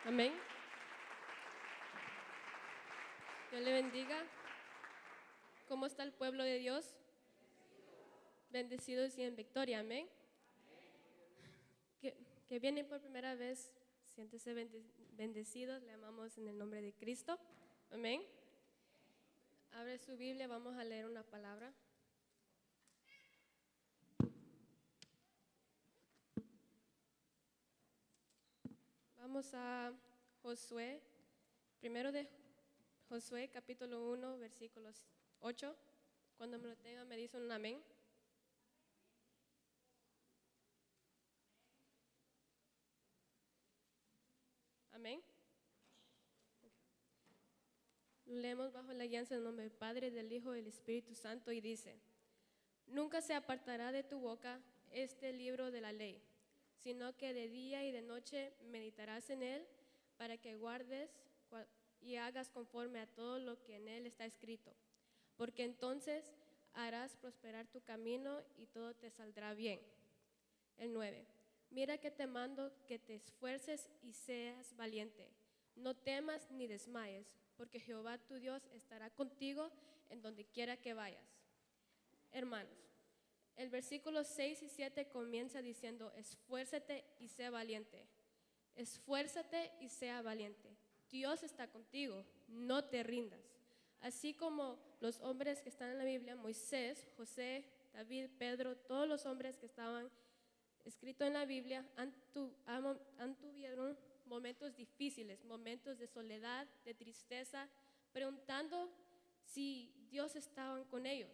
Amén. Dios le bendiga. ¿Cómo está el pueblo de Dios? Bendecidos y en victoria. Amén. Que vienen por primera vez, siéntese bendecidos. Le amamos en el nombre de Cristo. Amén. Abre su Biblia, vamos a leer una palabra. Vamos a Josué, primero de Josué, capítulo 1, versículos 8. Cuando me lo tengan me dicen un amén. Amén. Leemos bajo la guianza del nombre del Padre, del Hijo y del Espíritu Santo y dice: Nunca se apartará de tu boca este libro de la ley, sino que de día y de noche meditarás en él, para que guardes y hagas conforme a todo lo que en él está escrito, porque entonces harás prosperar tu camino y todo te saldrá bien. El 9. Mira que te mando que te esfuerces y seas valiente. No temas ni desmayes, porque Jehová tu Dios estará contigo en donde quiera que vayas. Hermanos, el versículo 6 y 7 comienza diciendo: esfuérzate y sé valiente. Esfuérzate y sea valiente. Dios está contigo, no te rindas. Así como los hombres que están en la Biblia, Moisés, José, David, Pedro, todos los hombres que estaban escritos en la Biblia tuvieron momentos difíciles, momentos de soledad, de tristeza, preguntando si Dios estaba con ellos.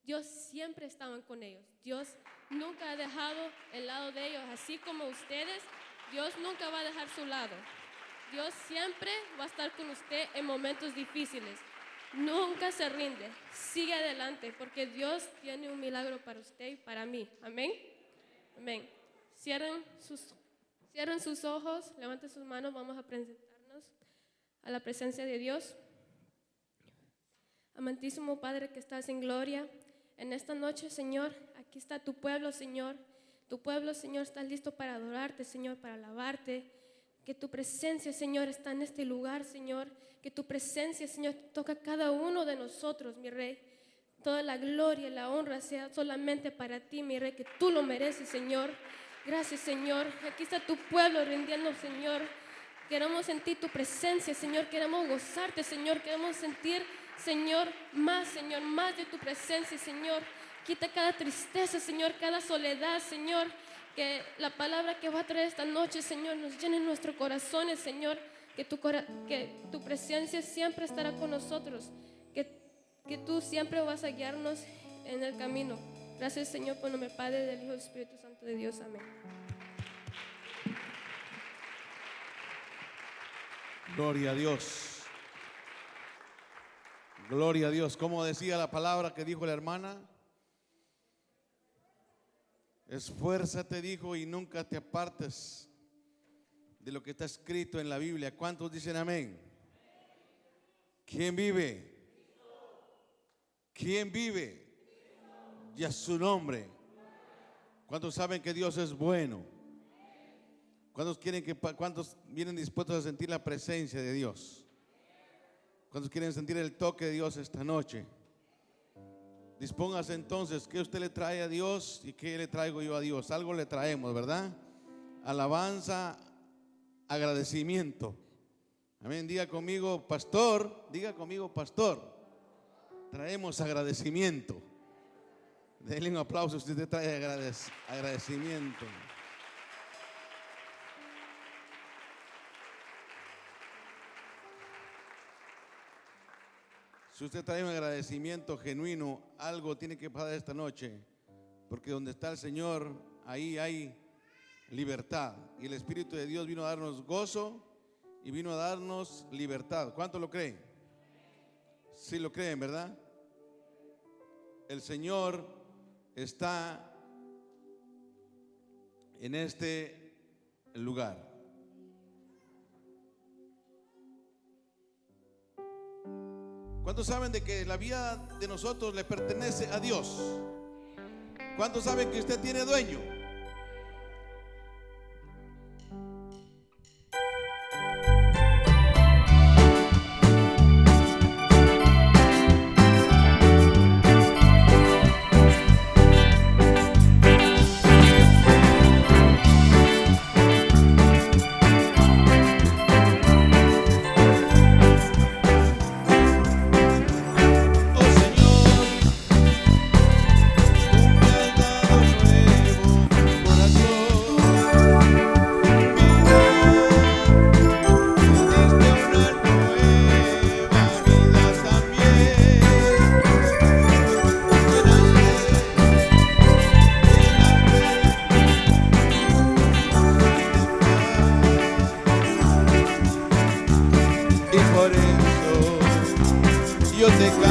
Dios siempre estaba con ellos. Dios nunca ha dejado el lado de ellos, así como ustedes. Dios nunca va a dejar su lado. Dios siempre va a estar con usted en momentos difíciles. Nunca se rinde. Sigue adelante, porque Dios tiene un milagro para usted y para mí. Amén. Amén. Cierren sus ojos, levanten sus manos, vamos a presentarnos a la presencia de Dios. Amantísimo Padre que estás en gloria, en esta noche, Señor, aquí está tu pueblo, Señor. Tu pueblo, Señor, está listo para adorarte, Señor, para alabarte. Que tu presencia, Señor, está en este lugar, Señor. Que tu presencia, Señor, toca a cada uno de nosotros, mi Rey. Toda la gloria y la honra sea solamente para ti, mi Rey, que tú lo mereces, Señor. Gracias, Señor. Aquí está tu pueblo rindiendo, Señor. Queremos sentir tu presencia, Señor. Queremos gozarte, Señor. Queremos sentir, Señor, más de tu presencia, Señor. Quita cada tristeza, Señor, cada soledad, Señor. Que la palabra que va a traer esta noche, Señor, nos llene nuestros corazones, Señor. Que tu presencia siempre estará con nosotros. Que tú siempre vas a guiarnos en el camino. Gracias, Señor, por el nombre del Padre, del Hijo y del Espíritu Santo de Dios. Amén. Gloria a Dios. Gloria a Dios. Como decía la palabra que dijo la hermana, esfuérzate, dijo, y nunca te apartes de lo que está escrito en la Biblia. ¿Cuántos dicen amén? ¿Quién vive? ¿Quién vive? Y a su nombre. ¿Cuántos saben que Dios es bueno? ¿Cuántos vienen dispuestos a sentir la presencia de Dios? ¿Cuántos quieren sentir el toque de Dios esta noche? Dispóngase entonces, ¿qué usted le trae a Dios y qué le traigo yo a Dios? Algo le traemos, ¿verdad? Alabanza, agradecimiento. Amén. Diga conmigo, pastor. Diga conmigo, pastor. Traemos agradecimiento. Denle un aplauso si usted trae agradecimiento. Si usted trae un agradecimiento genuino, algo tiene que pasar esta noche, porque donde está el Señor, ahí hay libertad. Y el Espíritu de Dios vino a darnos gozo y vino a darnos libertad. ¿Cuánto lo creen? Sí lo creen, ¿verdad? El Señor está en este lugar. ¿Cuántos saben de que la vida de nosotros le pertenece a Dios? ¿Cuántos saben que usted tiene dueño?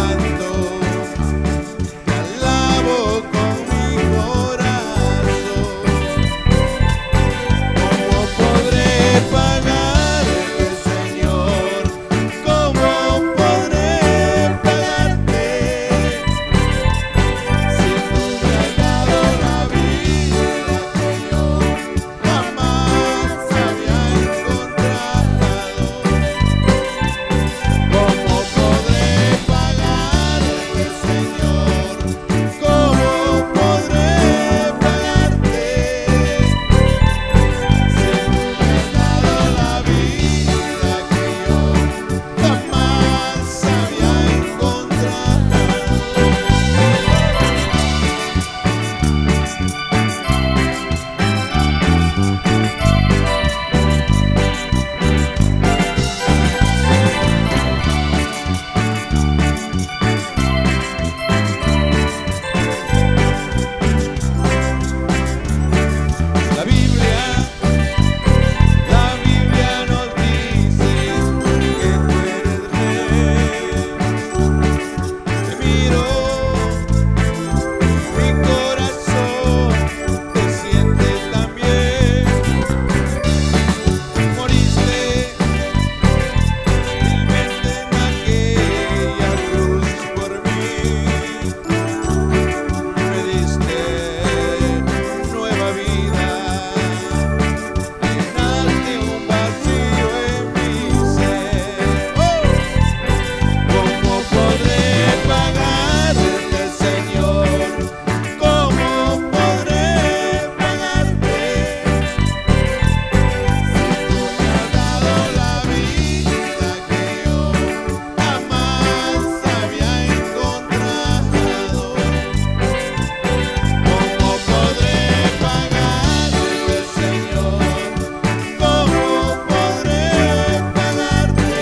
canto, te alabo con mi corazón. ¿Cómo podré pagarte, Señor? ¿Cómo podré pagarte? Si tú me has dado la vida que yo jamás había encontrado. ¿Cómo podré pagarte, Señor? ¿Cómo podré pagarte? Si tú me has dado la vida que yo jamás había encontrado. La Biblia nos dice que tú eres rey. Te miro, mi corazón te siente también. Moriste vilmente en aquella cruz por mí. Me diste nueva vida, llenaste un vacío en mi ser. ¿Cómo podré pagarte, Señor? ¿Cómo podré pagarte? Si tú me has dado la vida que yo jamás había encontrado. ¿Cómo podré pagarte, Señor? ¿Cómo podré pagarte?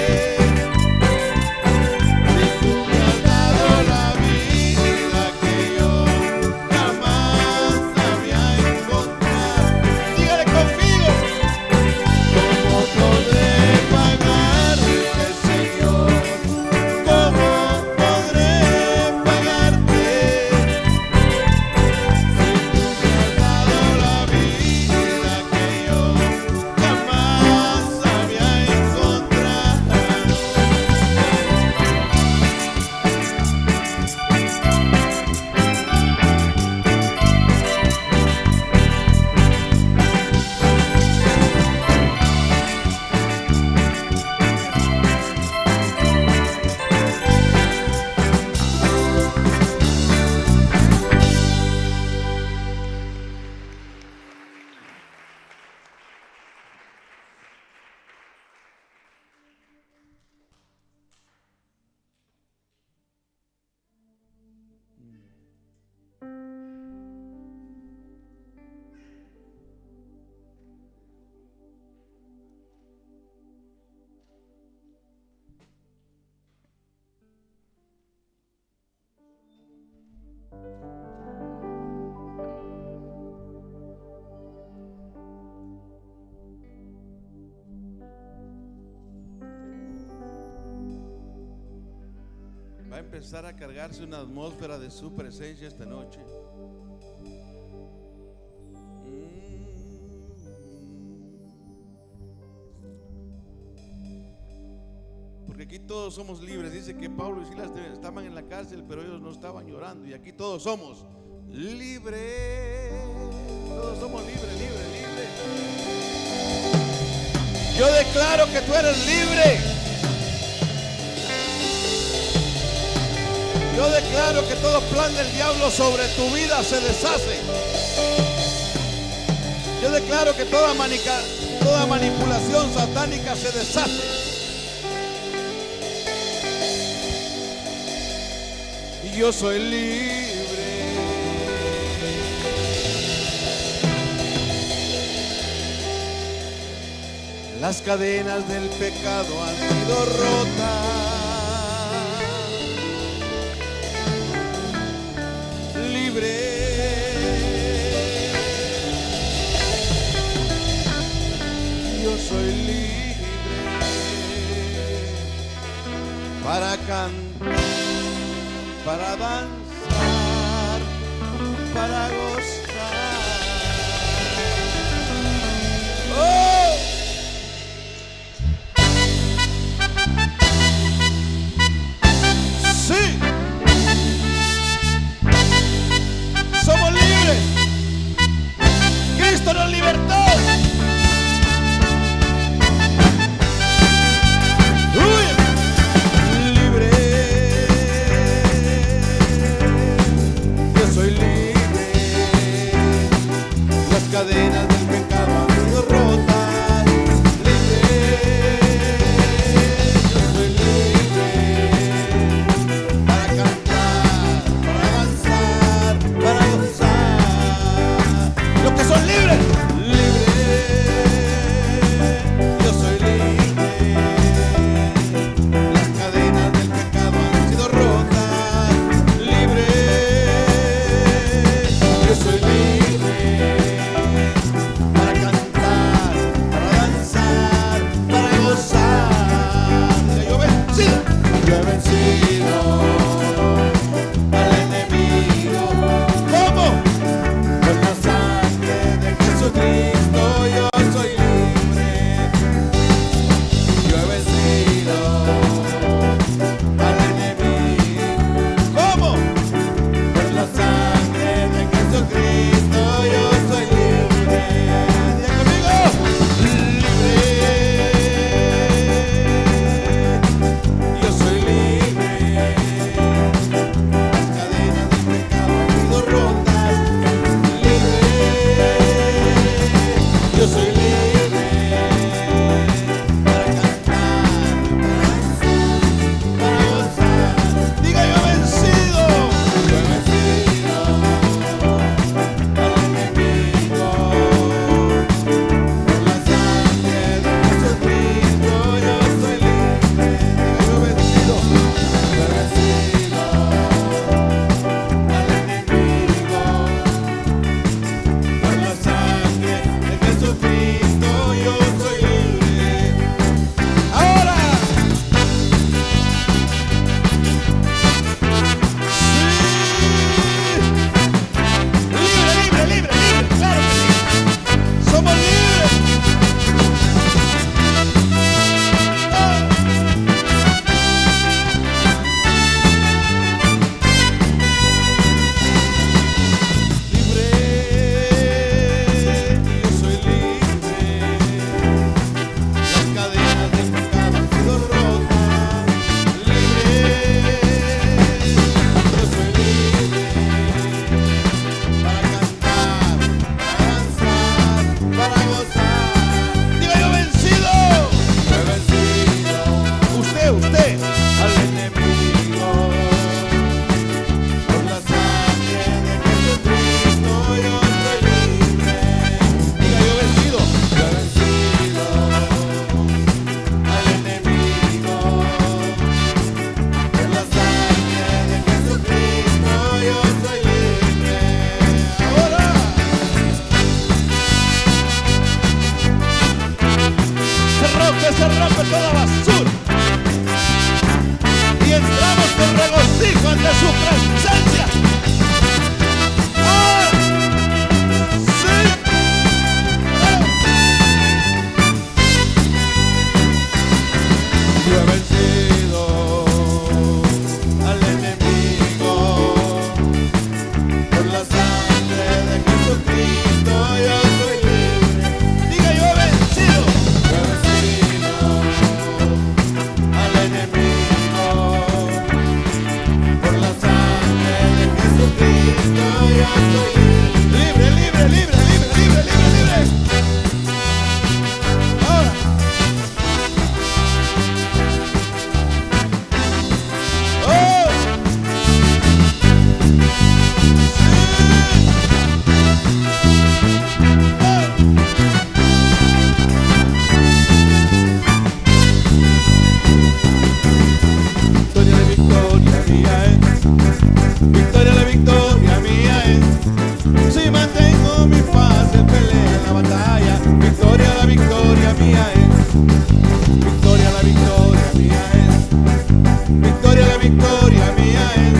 Si tú me has dado la vida que yo jamás había encontrado. Dígale conmigo. ¿Cómo podré pagarte, Señor? ¿Cómo podré pagarte? Si tú me has dado la vida que yo jamás había encontrado. Va a empezar a cargarse una atmósfera de su presencia esta noche. Porque aquí todos somos libres. Dice que Pablo y Silas estaban en la cárcel, pero ellos no estaban llorando. Y aquí todos somos libres. Todos somos libres, libres, libres. Yo declaro que tú eres libre. Yo declaro que todo plan del diablo sobre tu vida se deshace. Yo declaro que toda manipulación satánica se deshace. Y yo soy libre. Las cadenas del pecado han sido rotas. Yo soy libre para cantar para danzar, para gozar. ¡Oh! ¡Sí! Somos libres. Cristo nos libertó. Libre. Yo soy libre. Las cadenas del pecado han sido rotas. Libre. Yo soy libre. Para cantar, para avanzar, para gozar. Los que son libres. Yo soy libre. Las cadenas del pecado han sido rotas. Libre. Yo soy libre. Para cantar, para danzar, para gozar. Yo he vencido. Yo he vencido al enemigo. ¿Cómo? Con la sangre de Jesucristo yo soy libre. Yo he vencido al enemigo. ¿Cómo? Con la sangre de Jesucristo yo soy libre. Diga conmigo, libre. Yo soy libre. Las cadenas del pecado han sido rotas. Libre. Yo soy libre para cantar, para gozar. Diga, yo he vencido. Yo he vencido al enemigo. Por la sangre de Jesucristo yo soy libre. Diga, yo he vencido. Yo he vencido al enemigo. Por la sangre de Jesucristo yo soy libre. Ahora. Sí. Libre, libre, libre, libre. Claro que sí. Somos libres. Ah. Libre, yo soy libre. Las cadenas del pecado han sido rotas. Libre, yo soy libre. Para cantar, para danzar, para gozar. Diga, yo he vencido. Yo he vencido. Usted, al enemigo. Por la sangre de Jesucristo yo soy libre. Diga, yo he vencido. Yo he vencido al enemigo. Por la sangre de Jesucristo yo soy libre. Ahora. Se rompe toda basura. Y entramos con regocijo ante su presencia. ¡Ah! ¡Sí! ¡Ah! Yo he vencido al enemigo. Por la sangre de Jesucristo yo soy libre. Diga, yo he vencido. Yo he vencido al enemigo. Por la sangre de Jesucristo yo soy libre. Libre, libre, libre, libre, libre, libre, libre. Ahora. ¡Oh! Victoria de victoria mía es. Victoria de victoria mía es. Si mantengo mi paz en pelea en la batalla. Victoria la victoria mía es. Victoria la victoria mía es. Victoria la victoria mía es.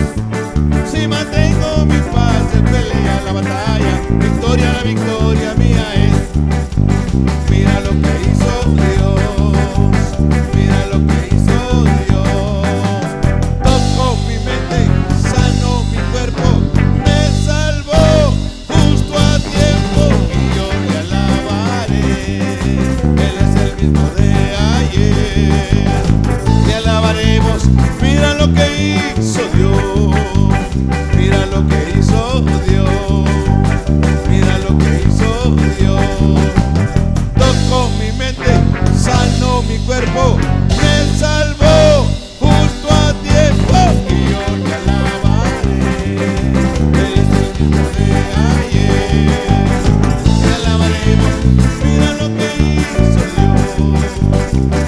victoria, la victoria mía es. Mira lo que hizo Dios, mira lo que hizo Dios. Tocó mi mente, sanó mi cuerpo, me salvó justo a tiempo y yo le alabaré. Él es el mismo de ayer, le alabaremos. Mira lo que hizo Dios, mira lo que hizo Dios, mira lo que hizo Dios. Tocó mi mente, sanó mi cuerpo, me salvó justo a tiempo y yo le alabaré. Él es el mismo de ayer, le alabaremos. Mira lo que hizo Dios,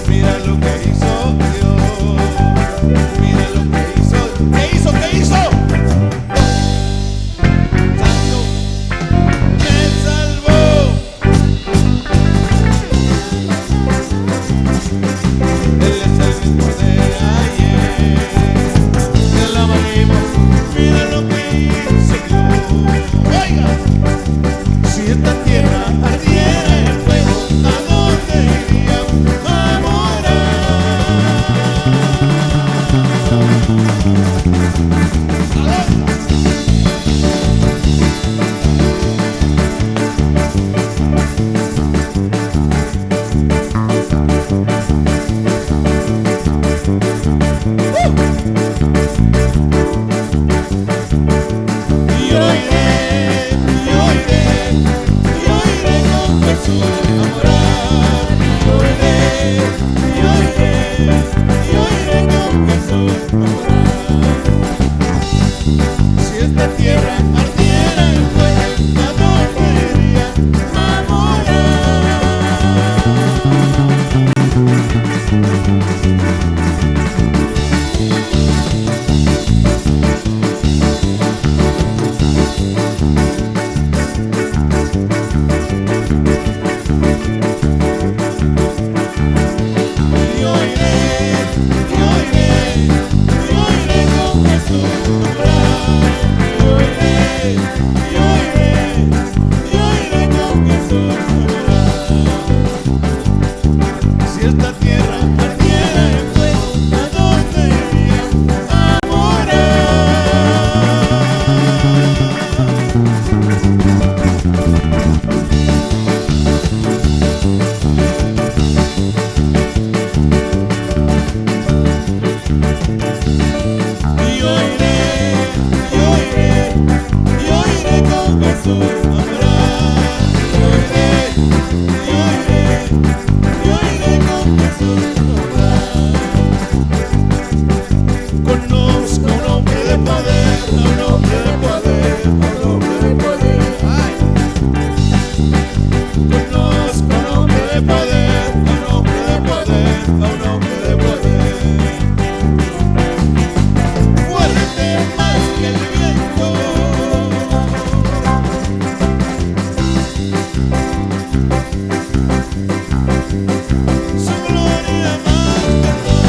mira lo que hizo Dios, mira lo que hizo. ¿Qué hizo? ¿Qué hizo? Santo, me salvó. Él es el mismo de ayer, le alabaremos. Mira lo que hizo Dios. Oiga, si esta tierra ardiera en fuego, ¿a dónde iríamos a morar? Yo iré con Jesús a morar. Yo iré con Jesús a morar. Si esta tierra ardiera en fuego, ¿a dónde iría a morar? Yo iré con Jesús a morar. Yo iré con Jesús a morar. Si esta tierra ardiera en fuego, ¿a dónde iría a morar? Yo iré con Jesús a morar. Yo iré con Jesús a morar. Conozco un hombre de poder, un hombre de poder, un hombre de poder. Ay. Conozco un hombre de poder, un hombre de poder, un hombre de poder. Fuerte más que el viento. Su gloria más que todo.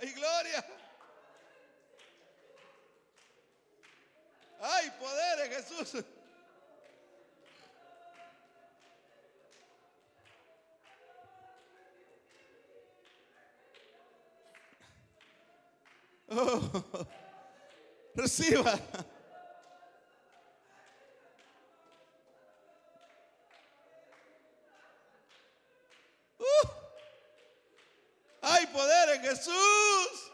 ¡Ay, gloria! ¡Ay, poder en Jesús! Oh, reciba. Hay poder en Jesús.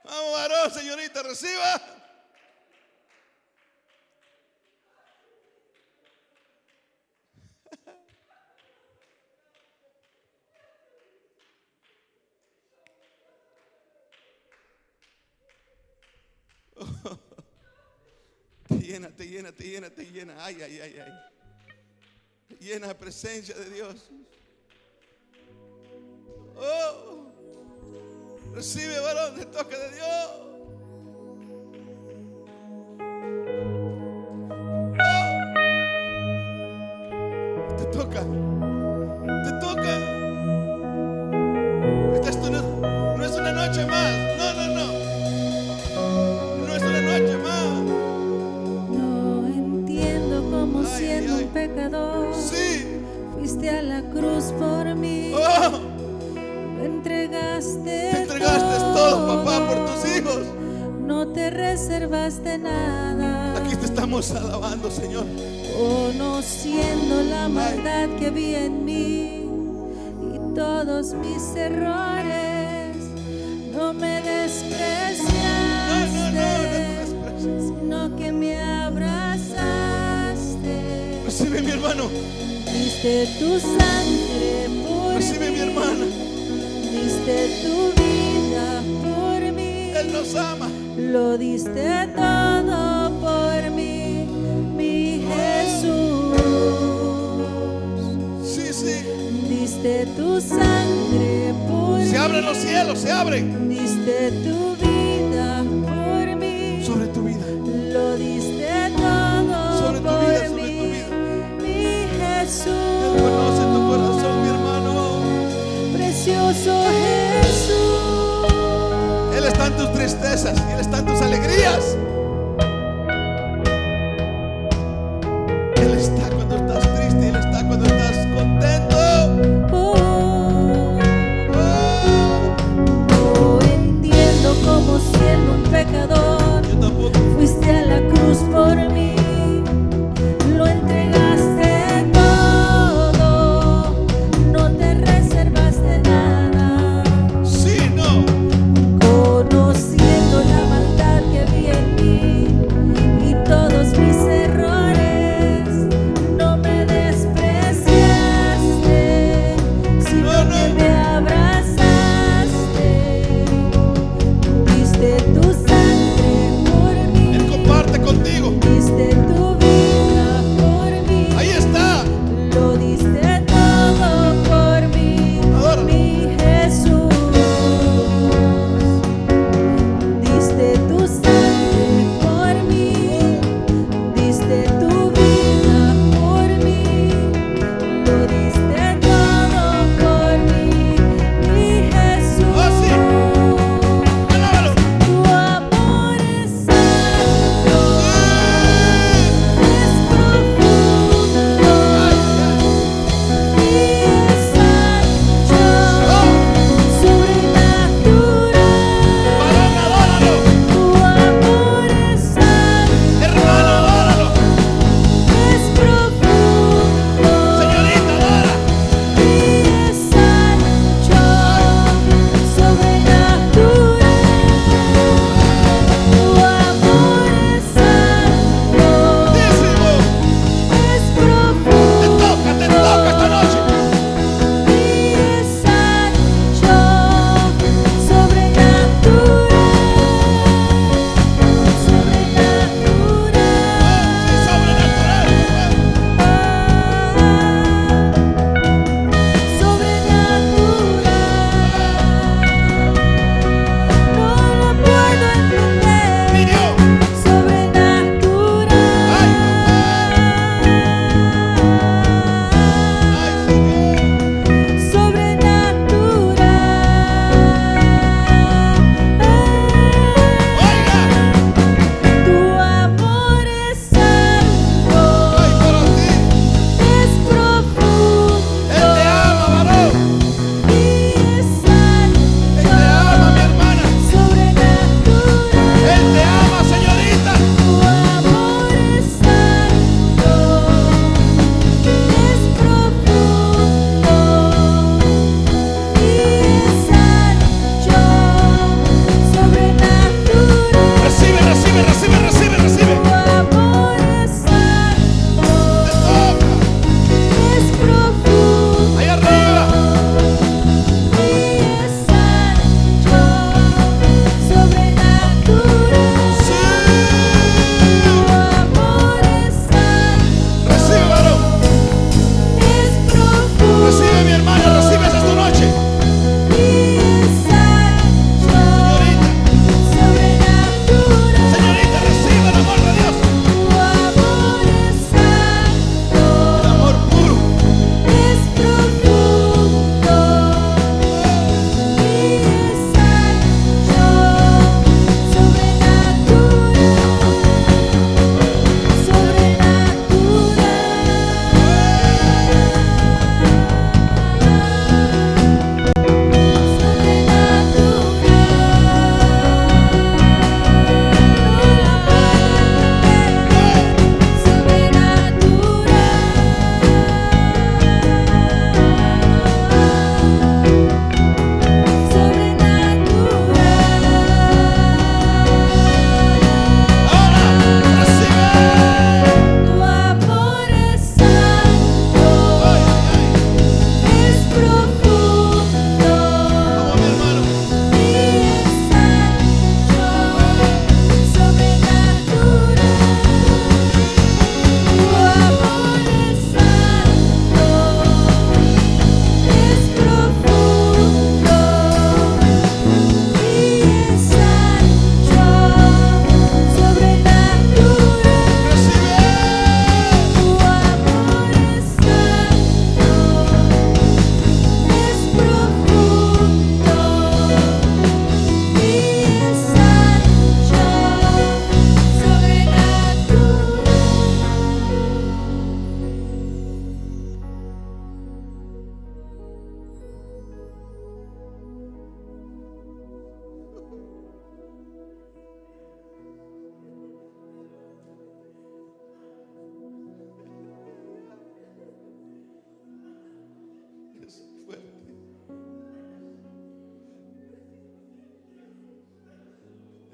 Vamos, varón, señorita, reciba. Te llena, te llena, te llena, te llena. Ay, ay, ay, ay. Te llena la presencia de Dios. Oh, recibe, varón, el toque de Dios. Oh, te toca, te toca. Esto no es una noche más. No, no, no. No es una noche más. No entiendo cómo Ay, siendo ay, ay. un pecador Sí. fuiste a la cruz por mí. Oh, Me entregaste te entregaste todo, papá, por tus hijos. No te reservaste nada. Aquí te estamos alabando, Señor. Conociendo la maldad que vi en mí y todos mis errores, no me despreciaste, No te desprecies. sino que me abrazaste. Recibe, mi hermano. Diste tu sangre por Recibe, mi mí, hermana. diste tu vida por mí, Él nos ama. lo diste todo por mí, mi Jesús. Sí, sí. Diste tu sangre por mí, Se abren los cielos, se abren diste tu vida por mí, sobre tu vida. lo diste todo Sobre tu por vida, sobre mí, tu vida. mi Jesús. Él conoce tu corazón, mi hermano. Precioso Jesús. Él está en tus tristezas y Él está en tus alegrías. Él está cuando estás triste y Él está cuando estás contento. Oh, Oh, no entiendo cómo siendo un pecador yo tampoco. fuiste a la cruz por mí, lo entregaste todo, no te reservaste nada. Sí, no. Conociendo la maldad que vi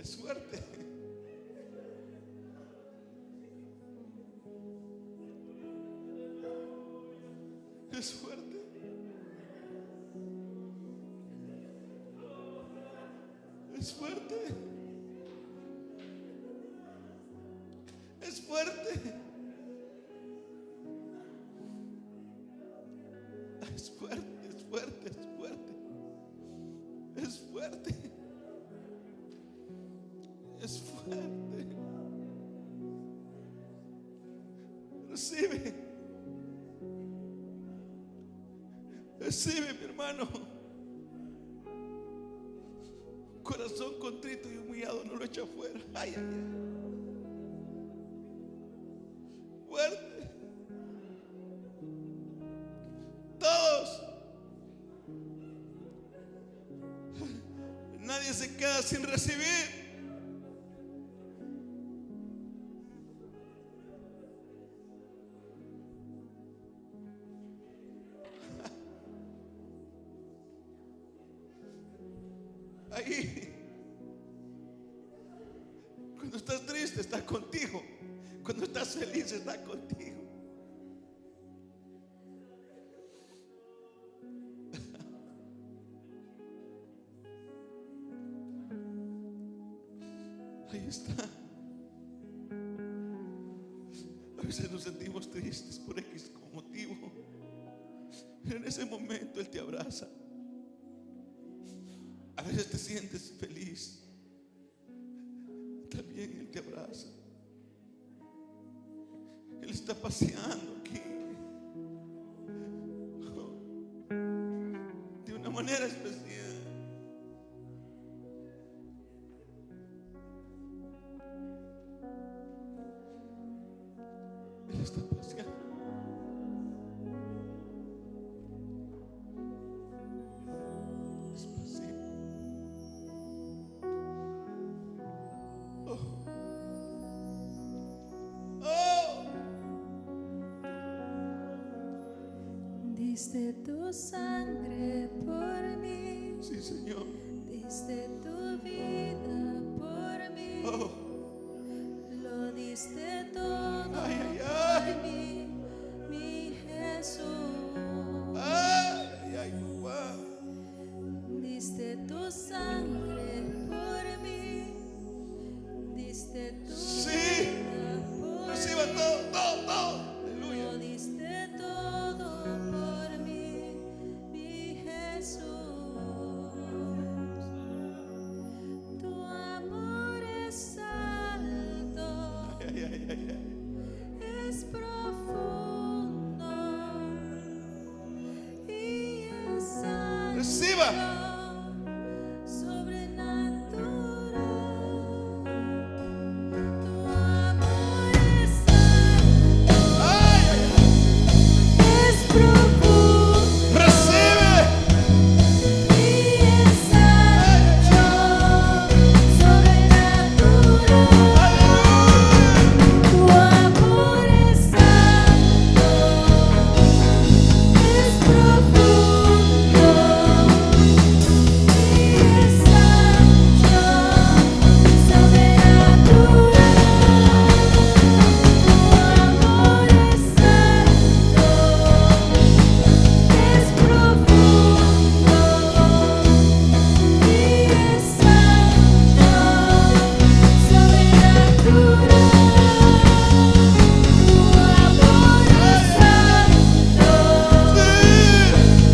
Es fuerte. Es fuerte. Es fuerte. Es fuerte. Es fuerte, es fuerte, es fuerte. Es fuerte. Es fuerte. Recibe. Recibe, mi hermano. Corazón contrito y humillado no lo echa afuera. Ay, ay, ay. Fuerte. Todos. Nadie se queda sin recibir. Ahí, cuando estás triste está contigo, cuando estás feliz está contigo. Ahí está. A veces nos sentimos tristes por X motivo, pero en ese momento Él te abraza. A veces te sientes feliz, también Él te abraza. Él está paseando aquí de una manera especial. Él está paseando. Diste tu sangre por mí, Sí, Señor. diste tu vida por mí, Oh, lo diste todo ay, ay, por ay. mí, mi Jesús. Ay, ay, ay, papá. Diste tu sangre por mí, diste tu Sí. vida por Reciba mí. todo, todo, todo. Aleluya. Lo diste todo por mí, mi Jesús. Tu amor es alto, Ay, ay, ay, ay. es profundo y es ancho, Reciba. sobrenatural. Tu amor es alto, Ay, ay, ay. es profundo Recibe. y es ancho, sobrenatural. Aleluya. Tu amor es alto, es profundo y es ancho, sobrenatural. Tu amor es alto, es profundo y es ancho, sobrenatural. Tu amor es alto,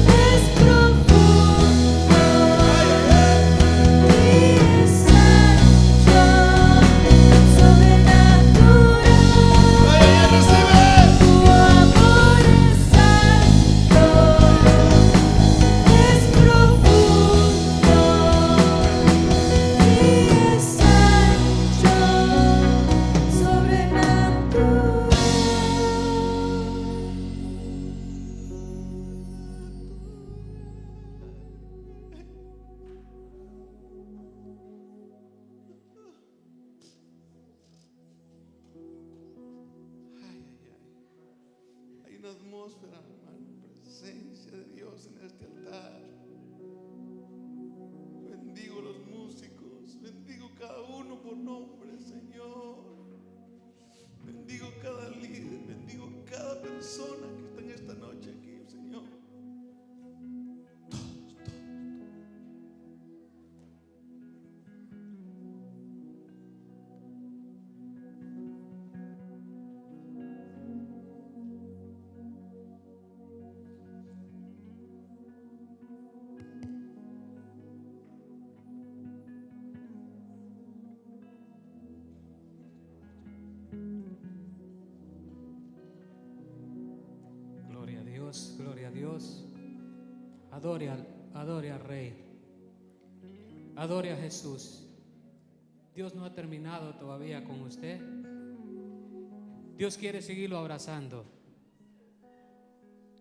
es profundo y es ancho, sobrenatural. Ay, ay, ay, recibe. Tu amor es alto, es profundo y es ancho, sobrenatural. Ay, ay, ay. Hay una atmósfera, hermano, presencia de Dios en este altar. Bendigo los músicos, bendigo cada uno Dios. Adore al Rey. Adore a Jesús. Dios no ha terminado todavía con usted. Dios quiere seguirlo abrazando.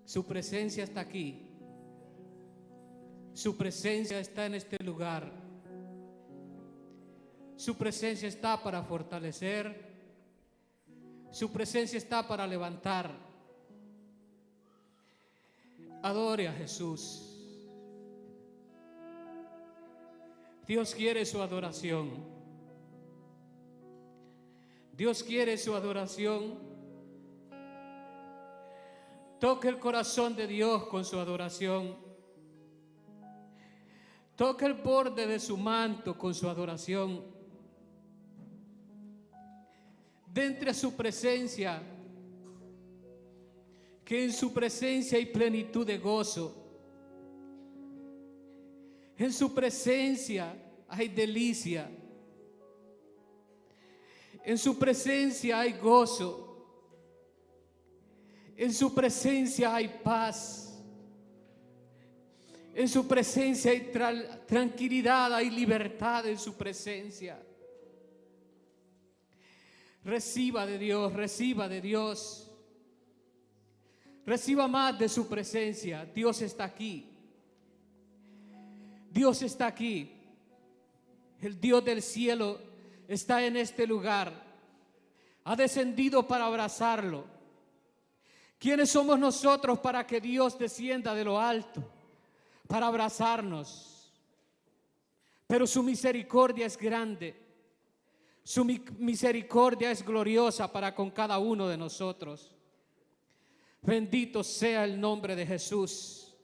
Su presencia está aquí. Su presencia está en este lugar. Su presencia está para fortalecer. Su presencia está para levantar. Adore a Jesús. Dios quiere su adoración. Dios quiere su adoración. Toque el corazón de Dios con su adoración. Toque el borde de su manto con su adoración. Entre a su presencia, que en su presencia hay plenitud de gozo. En su presencia hay delicia. En su presencia hay gozo. En su presencia hay paz. En su presencia hay tranquilidad, hay libertad en su presencia. Reciba de Dios, reciba de Dios. Reciba más de su presencia. Dios está aquí. Dios está aquí. El Dios del cielo está en este lugar. Ha descendido para abrazarlo. ¿Quiénes somos nosotros para que Dios descienda de lo alto? Para abrazarnos. Pero su misericordia es grande. Su misericordia es gloriosa para con cada uno de nosotros. Bendito sea el nombre de Jesús.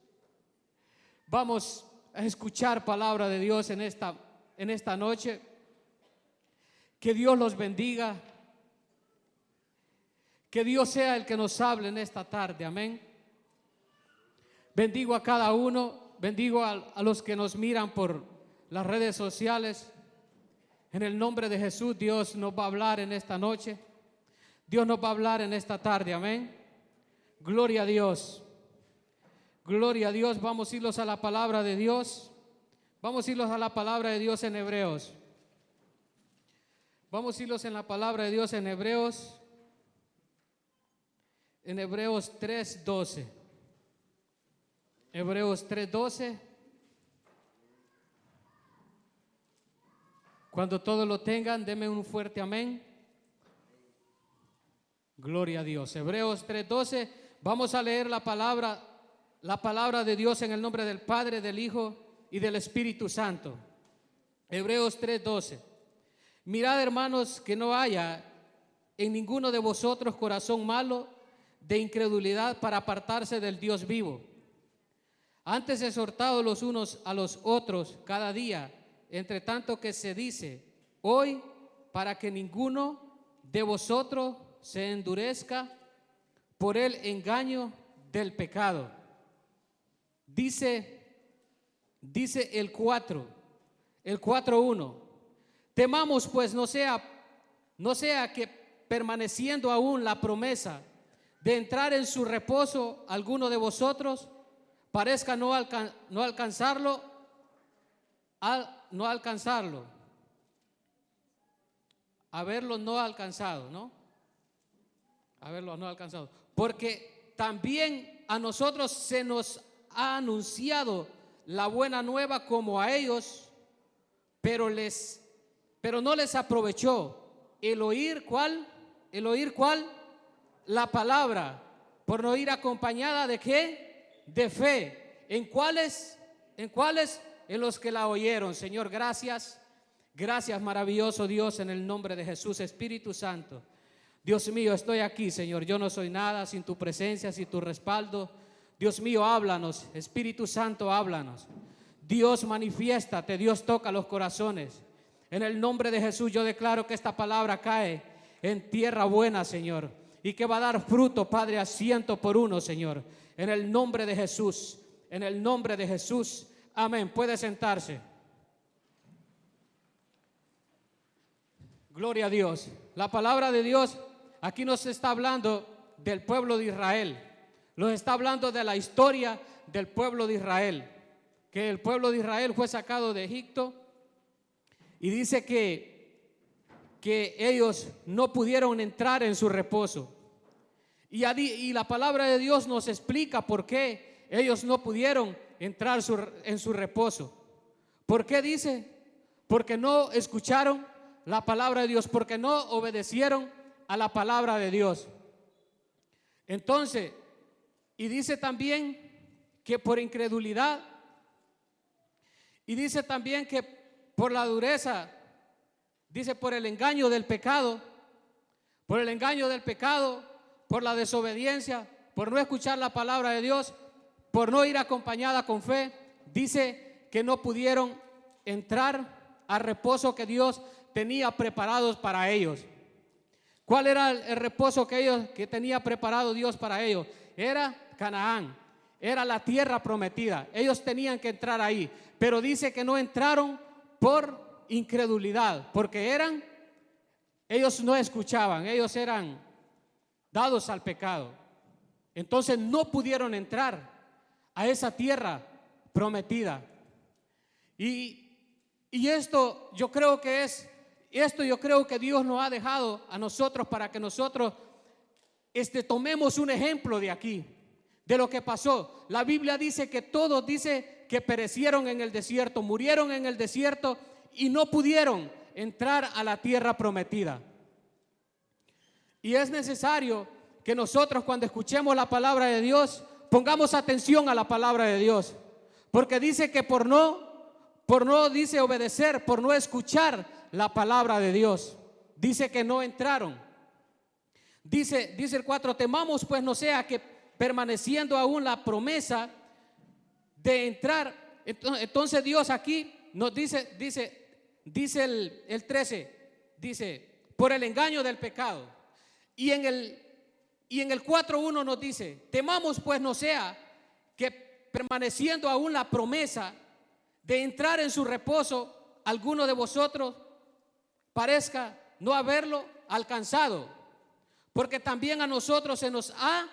Vamos a escuchar palabra de Dios en esta noche. Que Dios los bendiga. Que Dios sea el que nos hable en esta tarde. Amén. Bendigo a cada uno. Bendigo a los que nos miran por las redes sociales. En el nombre de Jesús, Dios nos va a hablar en esta noche. Dios nos va a hablar en esta tarde. Amén. Gloria a Dios. Gloria a Dios. Vamos a irnos a la palabra de Dios. Vamos a irnos a la palabra de Dios en Hebreos. Vamos a irnos en la palabra de Dios en Hebreos. En Hebreos 3:12. Hebreos 3:12. Cuando todos lo tengan, denme un fuerte amén. Gloria a Dios. Hebreos 3:12. Vamos a leer la palabra de Dios en el nombre del Padre, del Hijo y del Espíritu Santo. Hebreos 3:12. Mirad, hermanos, que no haya en ninguno de vosotros corazón malo de incredulidad para apartarse del Dios vivo. Antes exhortados los unos a los otros cada día, entre tanto que se dice hoy, para que ninguno de vosotros se endurezca por el engaño del pecado. Dice el 4:1. Temamos pues no sea que permaneciendo aún la promesa de entrar en su reposo alguno de vosotros parezca no alcanzarlo, haberlo no alcanzado, ¿no? Haberlo no alcanzado. Porque también a nosotros se nos ha anunciado la buena nueva como a ellos, pero no les aprovechó el oír, ¿cuál? El oír, ¿cuál? La palabra, por no ir acompañada de ¿qué? De fe. ¿En cuáles? En los que la oyeron. Señor, gracias. Gracias, maravilloso Dios, en el nombre de Jesús. Espíritu Santo, Dios mío, estoy aquí, Señor. Yo no soy nada sin tu presencia, sin tu respaldo. Dios mío, háblanos. Espíritu Santo, háblanos. Dios, manifiéstate. Dios, toca los corazones. En el nombre de Jesús yo declaro que esta palabra cae en tierra buena, Señor, y que va a dar fruto, Padre, a 100 por 1, Señor. En el nombre de Jesús. En el nombre de Jesús. Amén. Puede sentarse. Gloria a Dios. La palabra de Dios aquí nos está hablando del pueblo de Israel. Nos está hablando de la historia del pueblo de Israel, que el pueblo de Israel fue sacado de Egipto y dice que ellos no pudieron entrar en su reposo. Y la palabra de Dios nos explica por qué ellos no pudieron entrar en su reposo. ¿Por qué dice? Porque no escucharon la palabra de Dios, porque no obedecieron a la palabra de Dios. Entonces, y dice también que por incredulidad, y dice también que por la dureza, dice por el engaño del pecado, por la desobediencia, por no escuchar la palabra de Dios, por no ir acompañada con fe, dice que no pudieron entrar al reposo que Dios tenía preparados para ellos. ¿Cuál era el reposo que tenía preparado Dios para ellos? Era Canaán, era la tierra prometida. Ellos tenían que entrar ahí, pero dice que no entraron por incredulidad, porque ellos no escuchaban, ellos eran dados al pecado. Entonces no pudieron entrar a esa tierra prometida. Y esto yo creo que Dios nos ha dejado a nosotros para que nosotros tomemos un ejemplo de aquí, de lo que pasó. La Biblia dice que todos, dice que perecieron en el desierto, murieron en el desierto y no pudieron entrar a la tierra prometida. Y es necesario que nosotros, cuando escuchemos la palabra de Dios, pongamos atención a la palabra de Dios, porque dice que por no dice obedecer, por no escuchar la palabra de Dios, dice que no entraron. Dice el 4, temamos pues no sea que permaneciendo aún la promesa de entrar. Entonces Dios aquí nos dice el 13, dice por el engaño del pecado. Y en el 4:1 nos dice, temamos pues no sea que permaneciendo aún la promesa de entrar en su reposo, alguno de vosotros parezca no haberlo alcanzado, porque también a nosotros se nos ha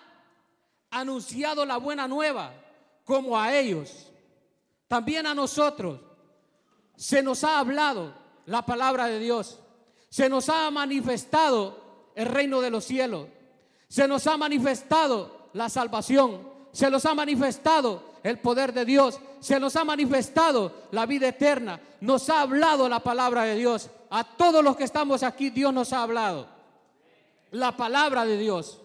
anunciado la buena nueva, como a ellos. También a nosotros se nos ha hablado la palabra de Dios, se nos ha manifestado el reino de los cielos, se nos ha manifestado la salvación, se nos ha manifestado el poder de Dios, se nos ha manifestado la vida eterna, nos ha hablado la palabra de Dios. A todos los que estamos aquí, Dios nos ha hablado la palabra de Dios.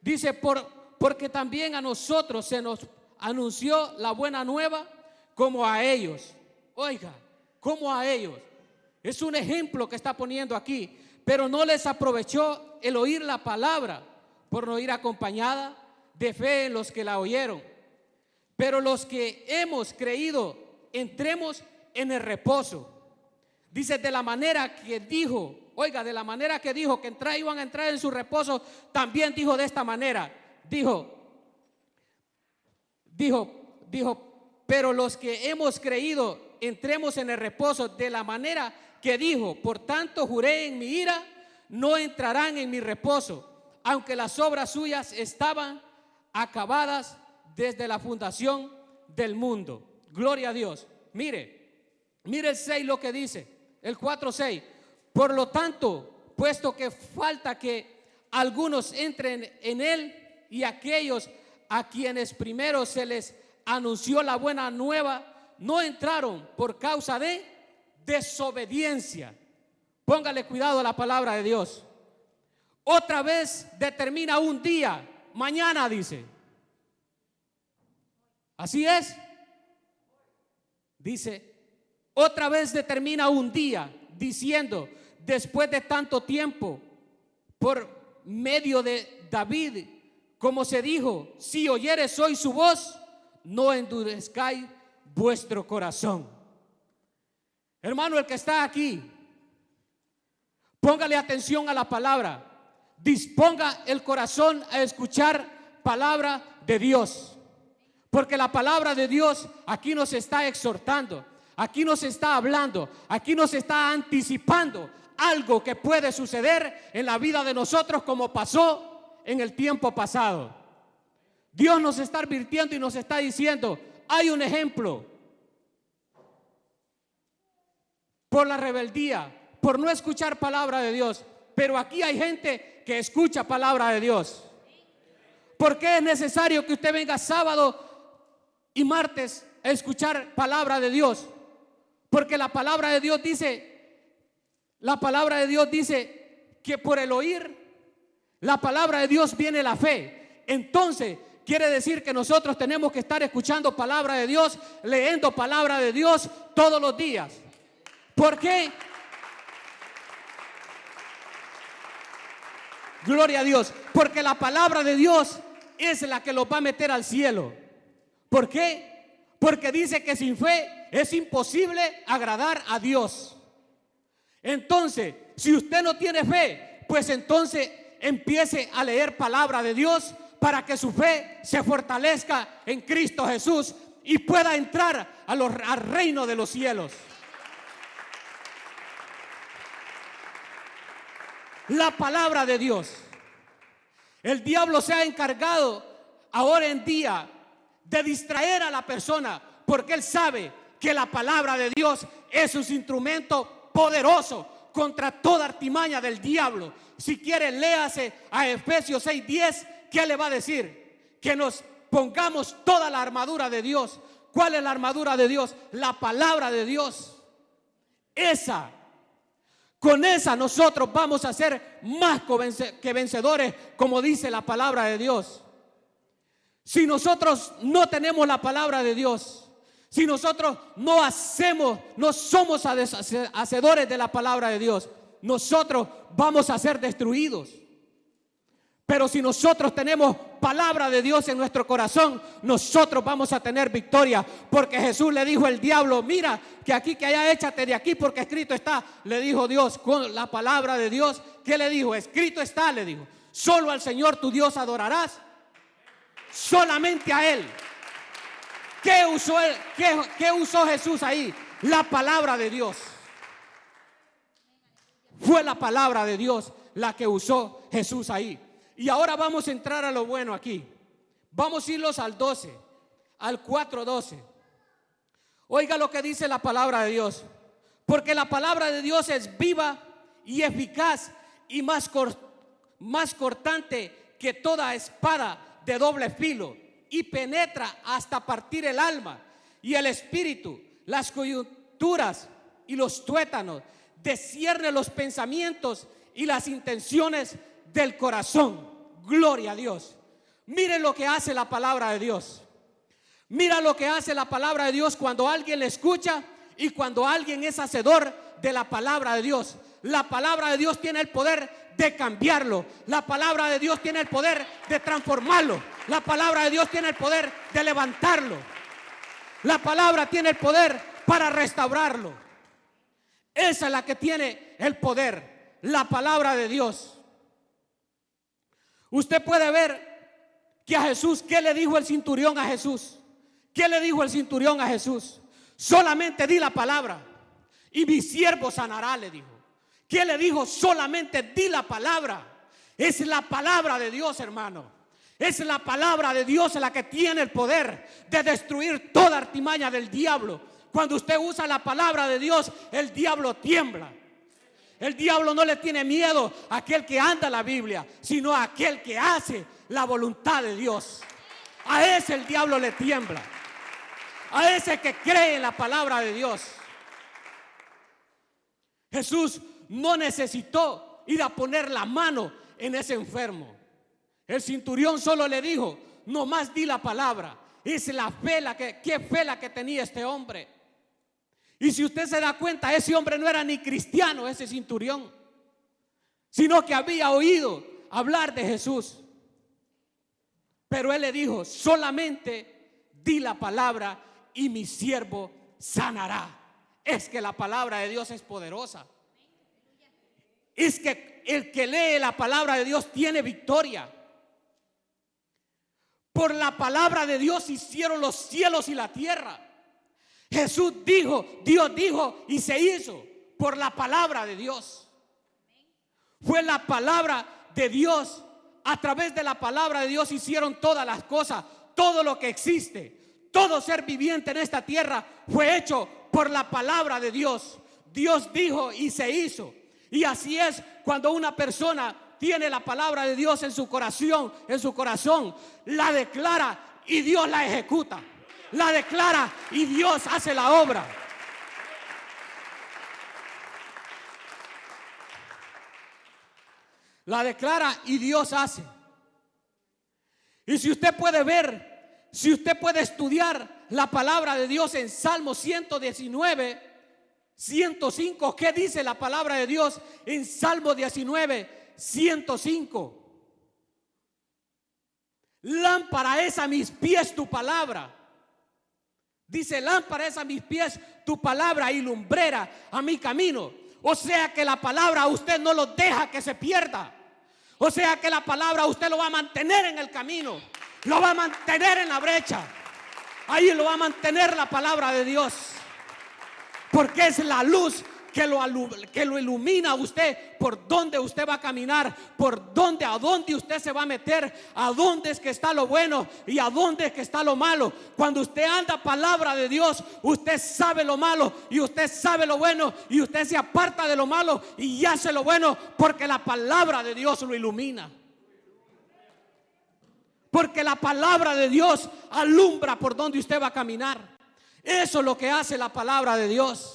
Dice, porque también a nosotros se nos anunció la buena nueva como a ellos. Oiga, como a ellos. Es un ejemplo que está poniendo aquí, pero no les aprovechó el oír la palabra por no ir acompañada de fe en los que la oyeron. Pero los que hemos creído, entremos en el reposo. Dice, de la manera que dijo, oiga, de la manera que dijo que iban a entrar en su reposo, también dijo de esta manera. Dijo, pero los que hemos creído, entremos en el reposo de la manera que dijo. Por tanto, juré en mi ira, no entrarán en mi reposo, aunque las obras suyas estaban acabadas desde la fundación del mundo. Gloria a Dios. Mire el 6 lo que dice, el 4:6. Por lo tanto, puesto que falta que algunos entren en él, y aquellos a quienes primero se les anunció la buena nueva no entraron por causa de desobediencia. Póngale cuidado a la palabra de Dios. Otra vez determina un día, mañana dice. Así es. Dice, otra vez determina un día, diciendo, después de tanto tiempo, por medio de David, como se dijo, si oyeres hoy su voz, no endurezcáis vuestro corazón. Hermano, el que está aquí, póngale atención a la palabra. Disponga el corazón a escuchar palabra de Dios. Porque la palabra de Dios aquí nos está exhortando, aquí nos está hablando, aquí nos está anticipando algo que puede suceder en la vida de nosotros como pasó en el tiempo pasado. Dios nos está advirtiendo y nos está diciendo, hay un ejemplo. Por la rebeldía, por no escuchar palabra de Dios. Pero aquí hay gente que escucha palabra de Dios. ¿Por qué es necesario que usted venga sábado y martes a escuchar palabra de Dios? Porque la palabra de Dios dice que por el oír la palabra de Dios viene la fe. Entonces quiere decir que nosotros tenemos que estar escuchando palabra de Dios, leyendo palabra de Dios todos los días. ¿Por qué? Gloria a Dios. Porque la palabra de Dios es la que los va a meter al cielo. ¿Por qué? Porque dice que sin fe es imposible agradar a Dios. Entonces, si usted no tiene fe, pues entonces empiece a leer palabra de Dios para que su fe se fortalezca en Cristo Jesús y pueda entrar al reino de los cielos. La palabra de Dios. El diablo se ha encargado ahora en día de distraer a la persona, porque él sabe que la palabra de Dios es un instrumento poderoso contra toda artimaña del diablo. Si quiere, léase a Efesios 6:10. ¿Qué le va a decir? Que nos pongamos toda la armadura de Dios. ¿Cuál es la armadura de Dios? La palabra de Dios. Con esa nosotros vamos a ser más que vencedores, como dice la palabra de Dios. Si nosotros no tenemos la palabra de Dios, si nosotros no somos hacedores de la palabra de Dios, nosotros vamos a ser destruidos. Pero si nosotros tenemos palabra de Dios en nuestro corazón, nosotros vamos a tener victoria. Porque Jesús le dijo al diablo, mira, que allá échate de aquí, porque escrito está. Le dijo Dios con la palabra de Dios. ¿Qué le dijo? Escrito está, le dijo. Solo al Señor tu Dios adorarás. Solamente a Él. ¿Qué usó Jesús ahí? La palabra de Dios. Fue la palabra de Dios la que usó Jesús ahí. Y ahora vamos a entrar a lo bueno aquí. Vamos a irlos al 12, al 4:12. Oiga lo que dice la palabra de Dios. Porque la palabra de Dios es viva y eficaz y más cortante que toda espada de doble filo, y penetra hasta partir el alma y el espíritu, las coyunturas y los tuétanos, discierne los pensamientos y las intenciones del corazón. Gloria a Dios. Mire lo que hace la palabra de Dios. Mira lo que hace la palabra de Dios cuando alguien le escucha y cuando alguien es hacedor de la palabra de Dios. La palabra de Dios tiene el poder de cambiarlo. La palabra de Dios tiene el poder de transformarlo. La palabra de Dios tiene el poder de levantarlo. La palabra tiene el poder para restaurarlo. Esa es la que tiene el poder, la palabra de Dios. Usted puede ver que a Jesús, ¿qué le dijo el centurión a Jesús? ¿Qué le dijo el centurión a Jesús? Solamente di la palabra y mi siervo sanará, le dijo. ¿Qué le dijo? Solamente di la palabra. Es la palabra de Dios, hermano. Es la palabra de Dios la que tiene el poder de destruir toda artimaña del diablo. Cuando usted usa la palabra de Dios, el diablo tiembla. El diablo no le tiene miedo a aquel que anda la Biblia, sino a aquel que hace la voluntad de Dios. A ese el diablo le tiembla. A ese que cree en la palabra de Dios. Jesús no necesitó ir a poner la mano en ese enfermo. El centurión solo le dijo, nomás di la palabra. Es la fe qué fe la que tenía este hombre. Y si usted se da cuenta, ese hombre no era ni cristiano, ese centurión, sino que había oído hablar de Jesús. Pero él le dijo, solamente di la palabra y mi siervo sanará. Es que la palabra de Dios es poderosa. Es que el que lee la palabra de Dios tiene victoria. Por la palabra de Dios hicieron los cielos y la tierra. Jesús dijo, Dios dijo y se hizo por la palabra de Dios. Fue la palabra de Dios A través de la palabra de Dios hicieron todas las cosas, todo lo que existe, todo ser viviente en esta tierra fue hecho por la palabra de Dios. Dios dijo y se hizo. Y así es cuando una persona tiene la palabra de Dios en su corazón, la declara y Dios la ejecuta. La declara y Dios hace la obra. La declara y Dios hace. Y si usted puede ver, si usted puede estudiar la palabra de Dios en Salmo 119, 105, ¿qué dice la palabra de Dios en Salmo 19, 105? Lámpara es a mis pies tu palabra. Dice, lámpara es a mis pies tu palabra y lumbrera a mi camino. O sea que la palabra a usted no lo deja que se pierda. O sea que la palabra usted lo va a mantener en el camino, lo va a mantener en la brecha. Ahí lo va a mantener la palabra de Dios, porque es la luz que lo ilumina a usted, por donde usted va a caminar, a dónde usted se va a meter, a dónde es que está lo bueno y a dónde es que está lo malo. Cuando usted anda palabra de Dios, usted sabe lo malo y usted sabe lo bueno, y usted se aparta de lo malo y hace lo bueno, porque la palabra de Dios lo ilumina. Porque la palabra de Dios alumbra por donde usted va a caminar. Eso es lo que hace la palabra de Dios.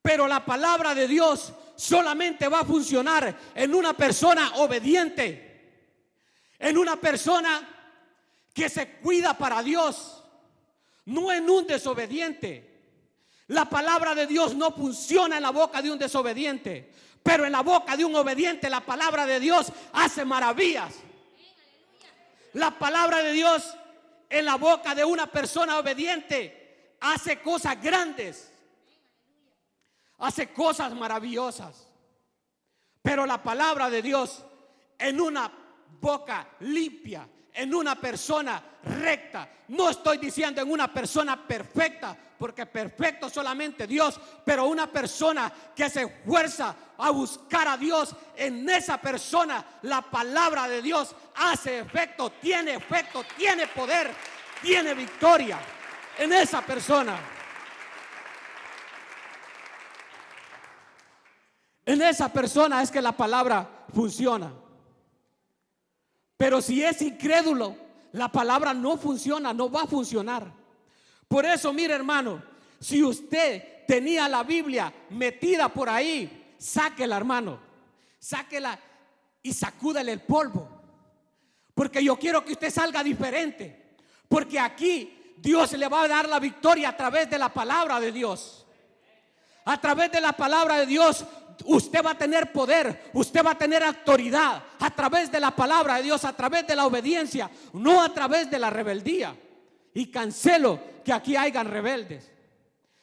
Pero la palabra de Dios solamente va a funcionar en una persona obediente, en una persona que se cuida para Dios, no en un desobediente. La palabra de Dios no funciona en la boca de un desobediente, pero en la boca de un obediente la palabra de Dios hace maravillas. La palabra de Dios en la boca de una persona obediente hace cosas grandes, hace cosas maravillosas. Pero la palabra de Dios en una boca limpia, en una persona recta, no estoy diciendo en una persona perfecta, porque perfecto solamente Dios, pero una persona que se esfuerza a buscar a Dios, en esa persona la palabra de Dios hace efecto, tiene poder, tiene victoria en esa persona. En esa persona es que la palabra funciona. Pero si es incrédulo, la palabra no funciona, no va a funcionar. Por eso, mire, hermano, si usted tenía la Biblia metida por ahí, sáquela, hermano, sáquela y sacúdele el polvo. Porque yo quiero que usted salga diferente. Porque aquí Dios le va a dar la victoria a través de la palabra de Dios. A través de la palabra de Dios usted va a tener poder, usted va a tener autoridad a través de la palabra de Dios, a través de la obediencia, no a través de la rebeldía. Y cancelo que aquí hayan rebeldes.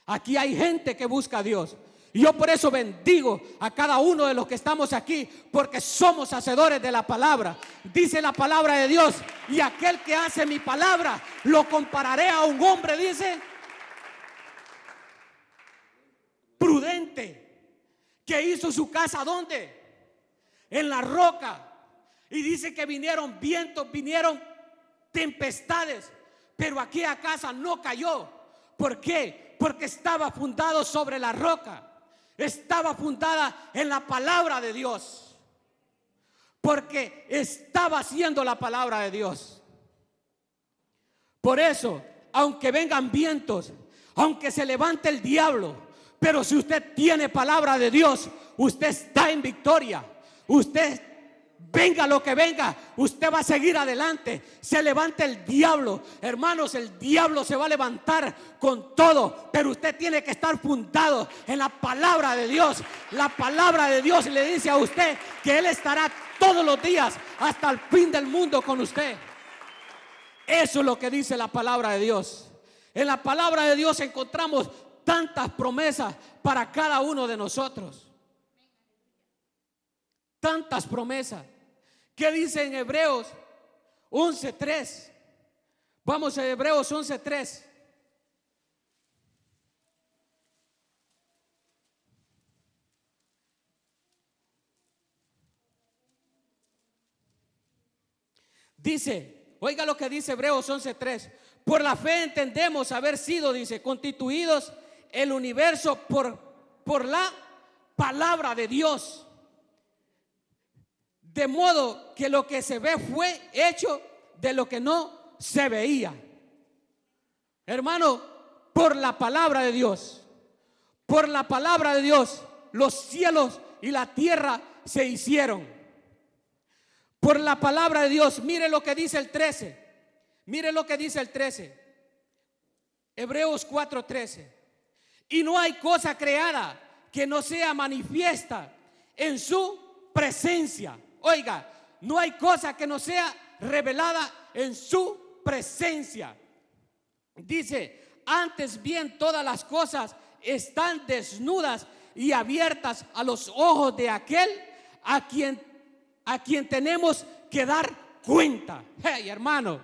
Aquí hay gente que busca a Dios. Y yo por eso bendigo a cada uno de los que estamos aquí, porque somos hacedores de la palabra. Dice la palabra de Dios, y aquel que hace mi palabra lo compararé a un hombre, dice, prudente, que hizo su casa ¿dónde? En la roca. Y dice que vinieron vientos, vinieron tempestades, pero aquella casa no cayó. ¿Por qué? Porque estaba fundado sobre la roca, estaba fundada en la palabra de Dios, porque estaba haciendo la palabra de Dios. Por eso, aunque vengan vientos, aunque se levante el diablo, pero si usted tiene palabra de Dios, usted está en victoria. Usted, venga lo que venga, usted va a seguir adelante. Se levanta el diablo, hermanos, el diablo se va a levantar con todo, pero usted tiene que estar fundado en la palabra de Dios. La palabra de Dios le dice a usted que Él estará todos los días hasta el fin del mundo con usted. Eso es lo que dice la palabra de Dios. En la palabra de Dios encontramos tantas promesas para cada uno de nosotros. Tantas promesas. ¿Qué dice en Hebreos 11:3? Vamos a Hebreos 11:3. Dice, oiga lo que dice Hebreos 11:3. Por la fe entendemos haber sido, dice, constituidos el universo por la palabra de Dios. De modo que lo que se ve fue hecho de lo que no se veía. Hermano, por la palabra de Dios. Por la palabra de Dios, los cielos y la tierra se hicieron. Por la palabra de Dios, mire lo que dice el 13. Mire lo que dice el 13. Hebreos 4:13. Y no hay cosa creada que no sea manifiesta en su presencia. Oiga, no hay cosa que no sea revelada en su presencia. Dice, antes bien todas las cosas están desnudas y abiertas a los ojos de aquel a quien tenemos que dar cuenta. Hey, hermano,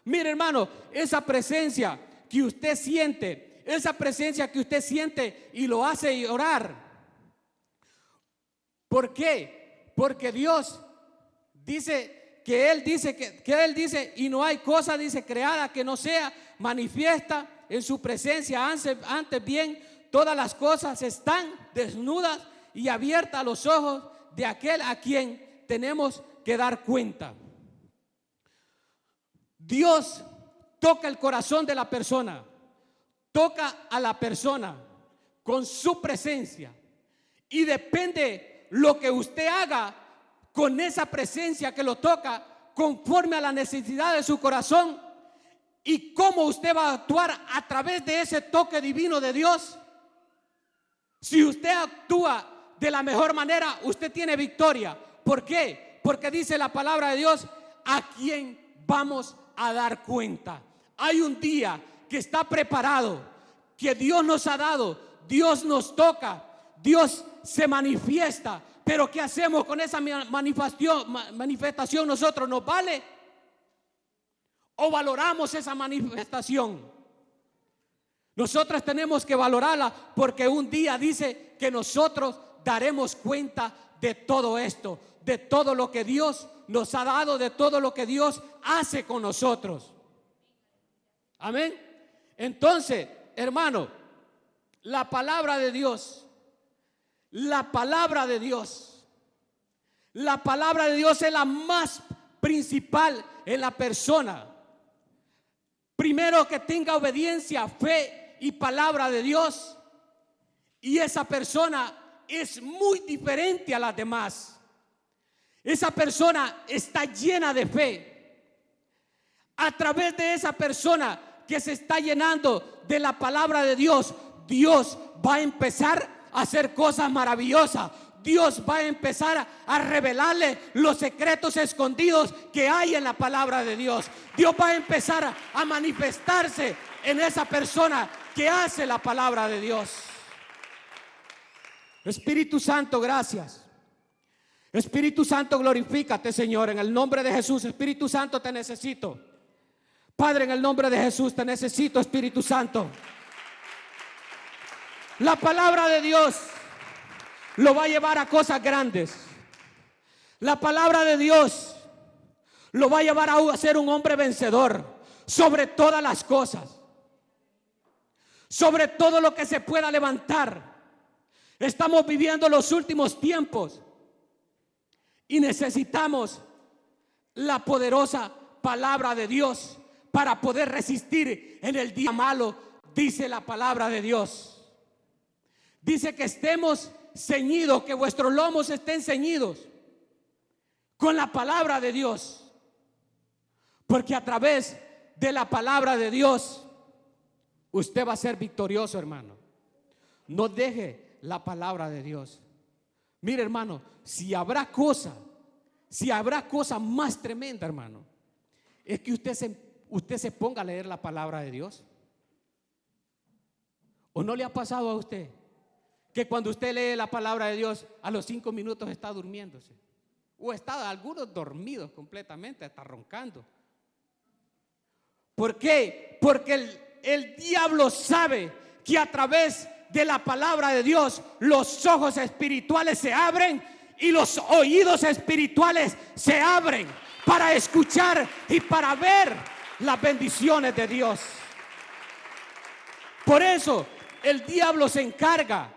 mire, hermano, esa presencia que usted siente, y lo hace llorar. ¿Por qué? Porque Dios dice que Él dice y no hay cosa, dice, creada que no sea manifiesta en su presencia. Antes bien todas las cosas están desnudas y abiertas a los ojos de aquel a quien tenemos que dar cuenta. Dios toca el corazón de la persona, toca a la persona con su presencia, y depende lo que usted haga con esa presencia que lo toca, conforme a la necesidad de su corazón, y cómo usted va a actuar a través de ese toque divino de Dios. Si usted actúa de la mejor manera, usted tiene victoria. ¿Por qué? Porque dice la palabra de Dios, a quien vamos a dar cuenta. Hay un día que está preparado, que Dios nos ha dado, Dios nos toca, Dios se manifiesta. Pero ¿qué hacemos con esa manifestación? ¿Nosotros nos vale? ¿O valoramos esa manifestación? Nosotros tenemos que valorarla, porque un día dice que nosotros daremos cuenta de todo esto, de todo lo que Dios nos ha dado, de todo lo que Dios hace con nosotros. Amén. Entonces, hermano, la palabra de Dios es la más principal en la persona. Primero, que tenga obediencia, fe y palabra de Dios, y esa persona es muy diferente a las demás. Esa persona está llena de fe. A través de esa persona que se está llenando de la palabra de Dios, Dios va a empezar a hacer cosas maravillosas. Dios va a empezar a revelarle los secretos escondidos que hay en la palabra de Dios. Dios va a empezar a manifestarse en esa persona que hace la palabra de Dios. Espíritu Santo, gracias. Espíritu Santo, glorifícate, Señor, en el nombre de Jesús. Espíritu Santo, te necesito. Padre, en el nombre de Jesús, te necesito, Espíritu Santo. La palabra de Dios lo va a llevar a cosas grandes. La palabra de Dios lo va a llevar a ser un hombre vencedor sobre todas las cosas, sobre todo lo que se pueda levantar. Estamos viviendo los últimos tiempos y necesitamos la poderosa palabra de Dios para poder resistir en el día malo. Dice la palabra de Dios, dice que estemos ceñidos, que vuestros lomos estén ceñidos con la palabra de Dios, porque a través de la palabra de Dios usted va a ser victorioso, hermano. No deje la palabra de Dios. Mire, hermano, si habrá cosa más tremenda, hermano, es que usted se ponga a leer la palabra de Dios. ¿O no le ha pasado a usted que cuando usted lee la palabra de Dios, a los 5 minutos está durmiéndose? O está algunos dormidos completamente, hasta roncando. ¿Por qué? Porque el diablo sabe que a través de la palabra de Dios los ojos espirituales se abren y los oídos espirituales se abren para escuchar y para ver las bendiciones de Dios. Por eso el diablo se encarga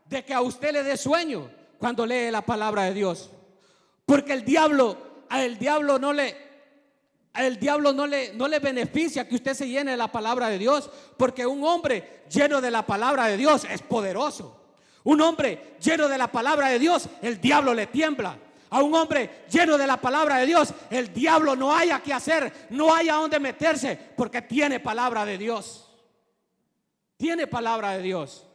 de que a usted le dé sueño cuando lee la palabra de Dios. Porque el diablo no le beneficia que usted se llene de la palabra de Dios, porque un hombre lleno de la palabra de Dios es poderoso. Un hombre lleno de la palabra de Dios, el diablo le tiembla. A un hombre lleno de la palabra de Dios, el diablo no haya qué hacer, no haya dónde meterse, porque tiene palabra de Dios. Tiene palabra de Dios.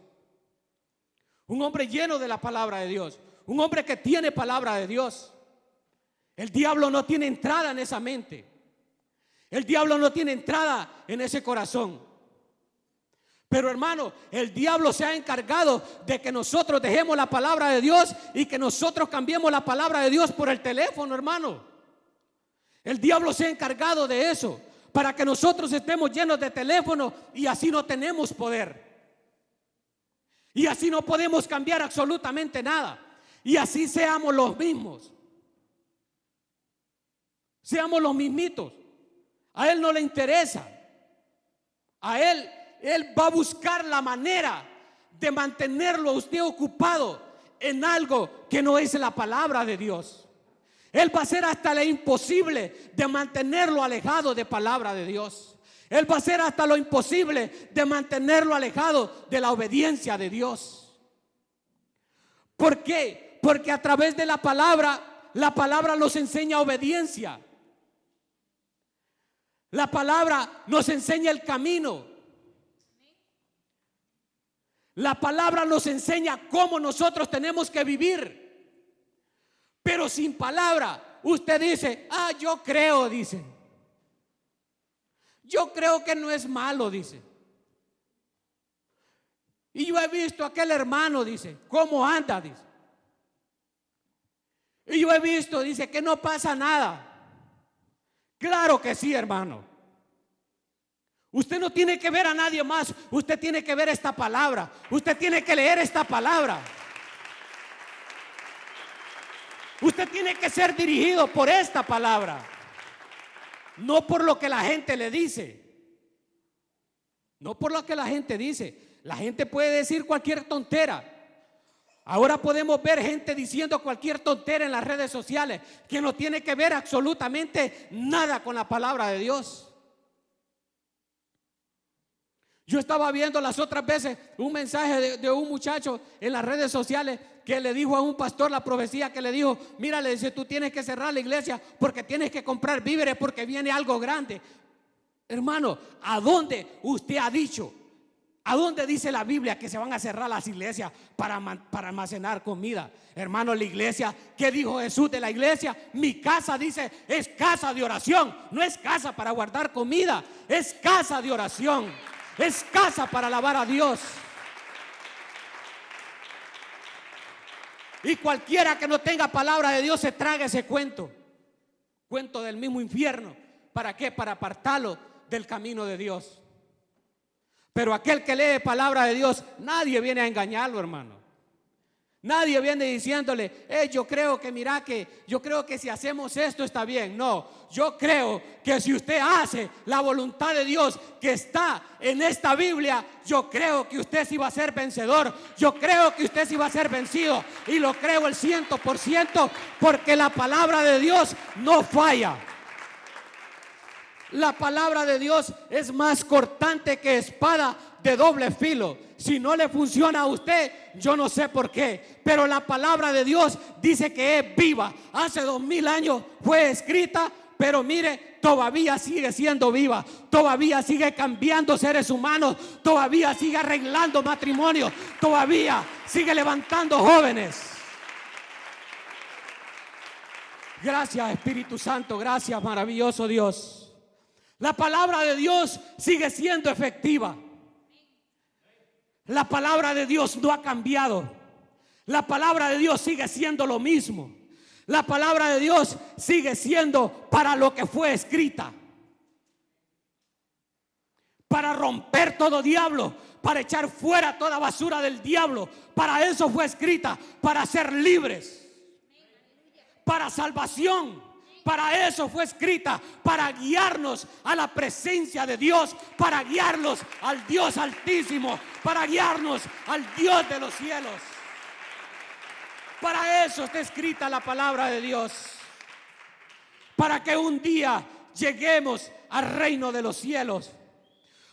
Un hombre lleno de la palabra de Dios, un hombre que tiene palabra de Dios. El diablo no tiene entrada en esa mente. El diablo no tiene entrada en ese corazón. Pero hermano, el diablo se ha encargado de que nosotros dejemos la palabra de Dios y que nosotros cambiemos la palabra de Dios por el teléfono, hermano. El diablo se ha encargado de eso, para que nosotros estemos llenos de teléfono y así no tenemos poder. Y así no podemos cambiar absolutamente nada. Y así seamos los mismos. Seamos los mismitos. A él no le interesa. A él va a buscar la manera de mantenerlo a usted ocupado en algo que no es la palabra de Dios. Él va a hacer hasta lo imposible de mantenerlo alejado de palabra de Dios. Él va a hacer hasta lo imposible de mantenerlo alejado de la obediencia de Dios. ¿Por qué? Porque a través de la palabra nos enseña obediencia. La palabra nos enseña el camino. La palabra nos enseña cómo nosotros tenemos que vivir. Pero sin palabra, usted dice, yo creo, dice. Yo creo que no es malo, dice. Y yo he visto a aquel hermano, dice, cómo anda, dice. Y yo he visto, dice, que no pasa nada. Claro que sí, hermano. Usted no tiene que ver a nadie más. Usted tiene que ver esta palabra. Usted tiene que leer esta palabra. Usted tiene que ser dirigido por esta palabra, no por lo que la gente le dice. No por lo que la gente dice. La gente puede decir cualquier tontera. Ahora podemos ver gente diciendo cualquier tontera en las redes sociales que no tiene que ver absolutamente nada con la palabra de Dios. Yo estaba viendo las otras veces un mensaje de un muchacho en las redes sociales que le dijo a un pastor la profecía, que le dijo, mira, le dice, tú tienes que cerrar la iglesia porque tienes que comprar víveres porque viene algo grande. Hermano, ¿a dónde usted ha dicho? ¿A dónde dice la Biblia que se van a cerrar las iglesias para almacenar comida? Hermano, la iglesia, ¿qué dijo Jesús de la iglesia? Mi casa, dice, es casa de oración. No es casa para guardar comida, es casa de oración. Es casa para alabar a Dios. Y cualquiera que no tenga palabra de Dios se traga ese cuento del mismo infierno. ¿Para qué? Para apartarlo del camino de Dios. Pero aquel que lee palabra de Dios, nadie viene a engañarlo, hermano. Nadie viene diciéndole, yo creo que si hacemos esto está bien. No, yo creo que si usted hace la voluntad de Dios que está en esta Biblia, yo creo que usted sí va a ser vencedor. Yo creo que usted sí va a ser vencido. Y lo creo el 100%, porque la palabra de Dios no falla. La palabra de Dios es más cortante que espada de doble filo. Si no le funciona a usted, yo no sé por qué, pero la palabra de Dios dice que es viva. Hace 2000 años fue escrita, pero mire, todavía sigue siendo viva. Todavía sigue cambiando seres humanos. Todavía sigue arreglando matrimonios. Todavía sigue levantando jóvenes. Gracias, Espíritu Santo. Gracias, maravilloso Dios. La palabra de Dios sigue siendo efectiva. La palabra de Dios no ha cambiado. La palabra de Dios sigue siendo lo mismo. La palabra de Dios sigue siendo para lo que fue escrita. Para romper todo diablo, para echar fuera toda basura del diablo. Para eso fue escrita, para ser libres, para salvación, Para eso fue escrita, para guiarnos a la presencia de Dios, para guiarnos al Dios Altísimo, para guiarnos al Dios de los cielos. Para eso está escrita la palabra de Dios. Para que un día lleguemos al reino de los cielos.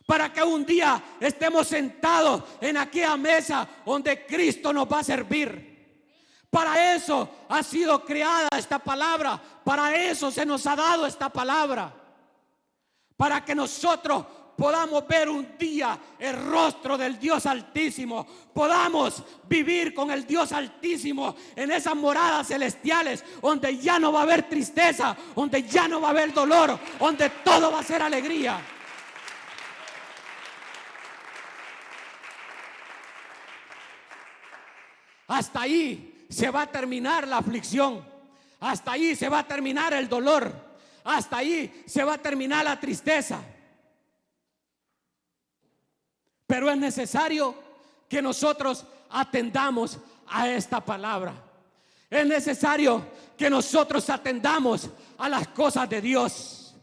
Para que un día estemos sentados en aquella mesa donde Cristo nos va a servir. Para eso ha sido creada esta palabra. Para eso se nos ha dado esta palabra. Para que nosotros podamos ver un día el rostro del Dios Altísimo. Podamos vivir con el Dios Altísimo en esas moradas celestiales, donde ya no va a haber tristeza, donde ya no va a haber dolor, donde todo va a ser alegría. Hasta ahí se va a terminar la aflicción. Hasta ahí se va a terminar el dolor. Hasta ahí se va a terminar la tristeza. Pero es necesario que nosotros atendamos a esta palabra. Es necesario que nosotros atendamos a las cosas de Dios.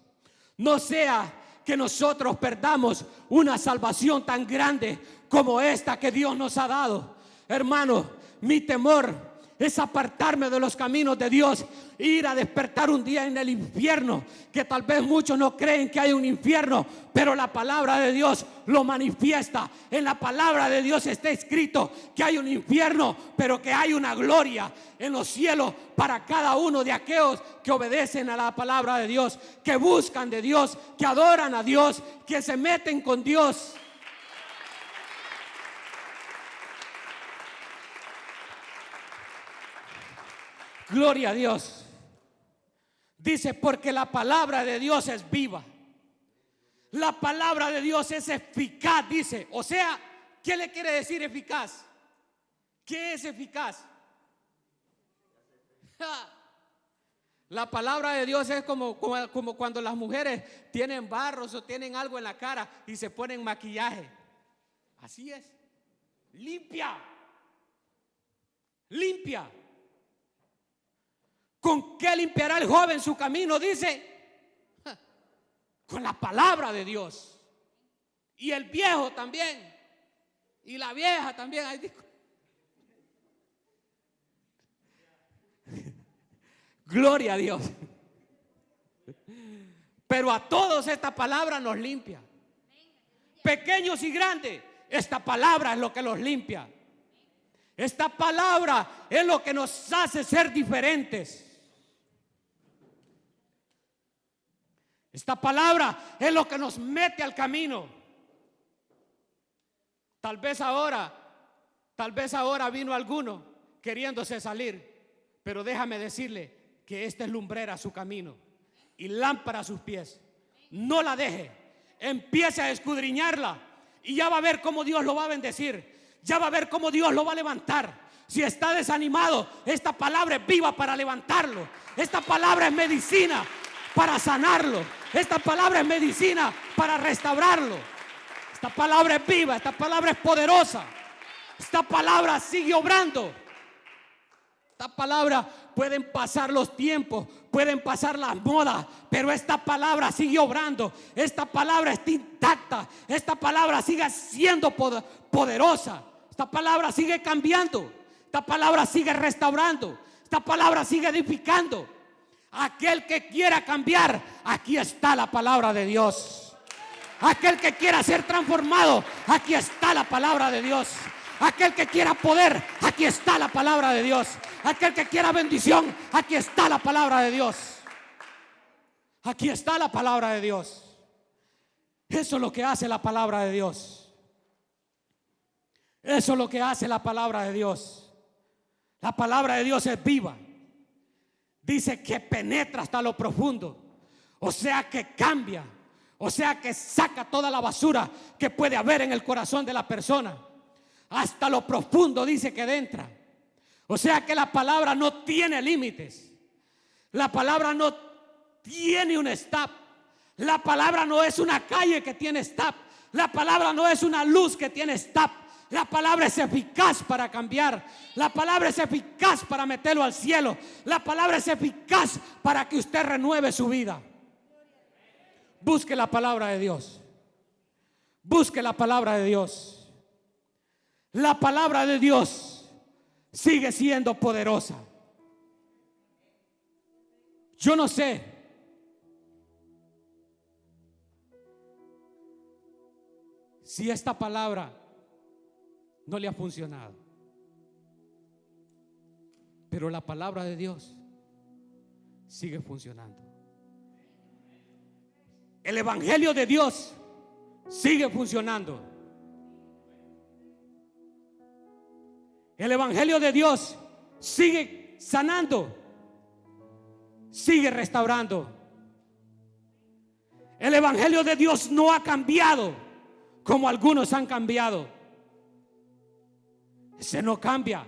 No sea que nosotros perdamos una salvación tan grande como esta que Dios nos ha dado. Hermano, mi temor es apartarme de los caminos de Dios, ir a despertar un día en el infierno, que tal vez muchos no creen que hay un infierno, pero la palabra de Dios lo manifiesta. En la palabra de Dios está escrito que hay un infierno, pero que hay una gloria en los cielos para cada uno de aquellos que obedecen a la palabra de Dios, que buscan de Dios, que adoran a Dios, que se meten con Dios. Gloria a Dios. Dice, porque la palabra de Dios es viva. La palabra de Dios es eficaz, dice. O sea, ¿qué le quiere decir eficaz? ¿Qué es eficaz? La palabra de Dios es como cuando las mujeres tienen barros o tienen algo en la cara y se ponen maquillaje. Así es. Limpia. Limpia. ¿Con qué limpiará el joven su camino? Dice, con la palabra de Dios. Y el viejo también. Y la vieja también. Gloria a Dios. Pero a todos esta palabra nos limpia. Pequeños y grandes, esta palabra es lo que los limpia. Esta palabra es lo que nos hace ser diferentes. Esta palabra es lo que nos mete al camino. Tal vez ahora vino alguno queriéndose salir, pero déjame decirle que esta es lumbrera a su camino y lámpara a sus pies. No la deje, empiece a escudriñarla y ya va a ver cómo Dios lo va a bendecir, ya va a ver cómo Dios lo va a levantar. Si está desanimado, esta palabra es viva para levantarlo. Esta palabra es medicina para sanarlo. Esta palabra es medicina para restaurarlo. Esta palabra es viva, esta palabra es poderosa. Esta palabra sigue obrando. Esta palabra, pueden pasar los tiempos, pueden pasar las modas, pero esta palabra sigue obrando. Esta palabra está intacta. Esta palabra sigue siendo poderosa. Esta palabra sigue cambiando. Esta palabra sigue restaurando. Esta palabra sigue edificando. Aquel que quiera cambiar, aquí está la palabra de Dios. Aquel que quiera ser transformado, aquí está la palabra de Dios. Aquel que quiera poder, aquí está la palabra de Dios. Aquel que quiera bendición, aquí está la palabra de Dios. Aquí está la palabra de Dios. Eso es lo que hace la palabra de Dios. Eso es lo que hace la palabra de Dios. La palabra de Dios es viva. Dice que penetra hasta lo profundo. O sea que cambia. O sea que saca toda la basura que puede haber en el corazón de la persona. Hasta lo profundo dice que entra. O sea que la palabra no tiene límites. La palabra no tiene un stop. La palabra no es una calle que tiene stop. La palabra no es una luz que tiene stop. La palabra es eficaz para cambiar. La palabra es eficaz para meterlo al cielo. La palabra es eficaz para que usted renueve su vida. Busque la palabra de Dios. Busque la palabra de Dios. La palabra de Dios sigue siendo poderosa. Yo no sé si esta palabra no le ha funcionado, pero la palabra de Dios sigue funcionando. El evangelio de Dios sigue funcionando. El evangelio de Dios sigue sanando, sigue restaurando. El evangelio de Dios no ha cambiado como algunos han cambiado. Ese no cambia.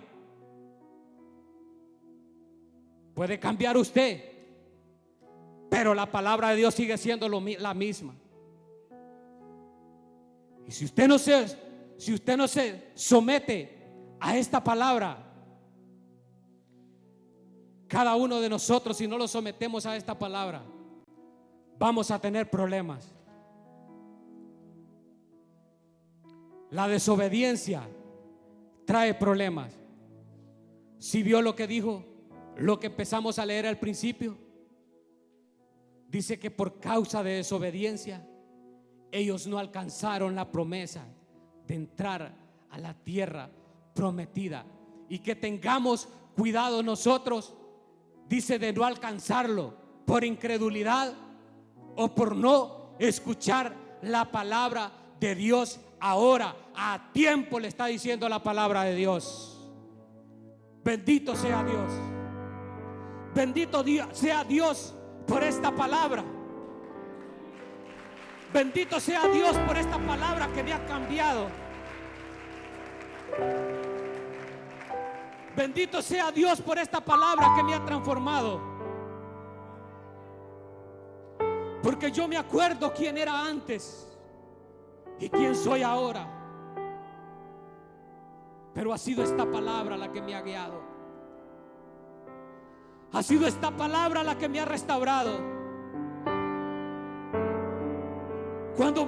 Puede cambiar usted, pero la palabra de Dios sigue siendo la misma. Y si usted no se somete a esta palabra, cada uno de nosotros, si no lo sometemos a esta palabra, vamos a tener problemas. La desobediencia trae problemas. Si vio lo que dijo, lo que empezamos a leer al principio, dice que por causa de desobediencia ellos no alcanzaron la promesa de entrar a la tierra prometida, y que tengamos cuidado nosotros, dice, de no alcanzarlo por incredulidad o por no escuchar la palabra de Dios. Ahora, a tiempo, le está diciendo la palabra de Dios. Bendito sea Dios. Bendito sea Dios por esta palabra. Bendito sea Dios por esta palabra que me ha cambiado. Bendito sea Dios por esta palabra que me ha transformado. Porque yo me acuerdo quién era antes y quién soy ahora. Pero ha sido esta palabra la que me ha guiado. Ha sido esta palabra la que me ha restaurado. Cuando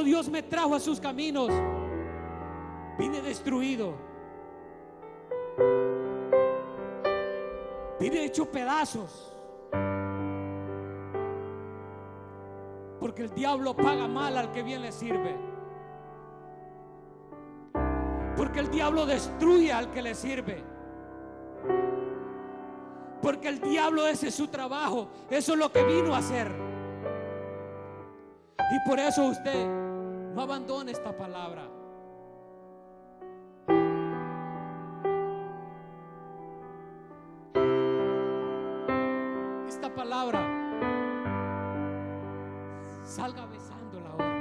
Dios me trajo a sus caminos, vine destruido, vine hecho pedazos. Porque el diablo paga mal al que bien le sirve. Porque el diablo destruye al que le sirve. Porque el diablo, ese es su trabajo. Eso es lo que vino a hacer. Y por eso usted no abandone esta palabra. Esta palabra, salga besándola ahora.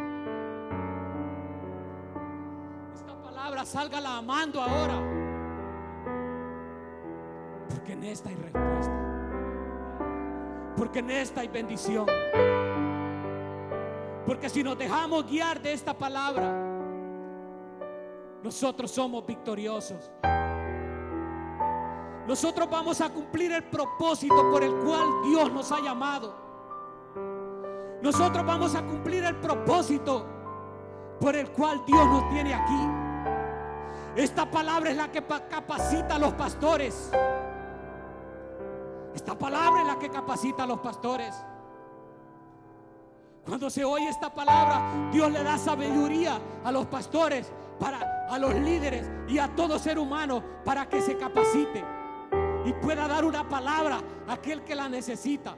Esta palabra, sálgala amando ahora. Porque en esta hay respuesta. Porque en esta hay bendición. Porque si nos dejamos guiar de esta palabra, nosotros somos victoriosos. Nosotros vamos a cumplir el propósito por el cual Dios nos ha llamado. Nosotros vamos a cumplir el propósito por el cual Dios nos tiene aquí. Esta palabra es la que capacita a los pastores. Esta palabra es la que capacita a los pastores. Cuando se oye esta palabra, Dios le da sabiduría a los pastores, a los líderes y a todo ser humano, para que se capacite y pueda dar una palabra a aquel que la necesita.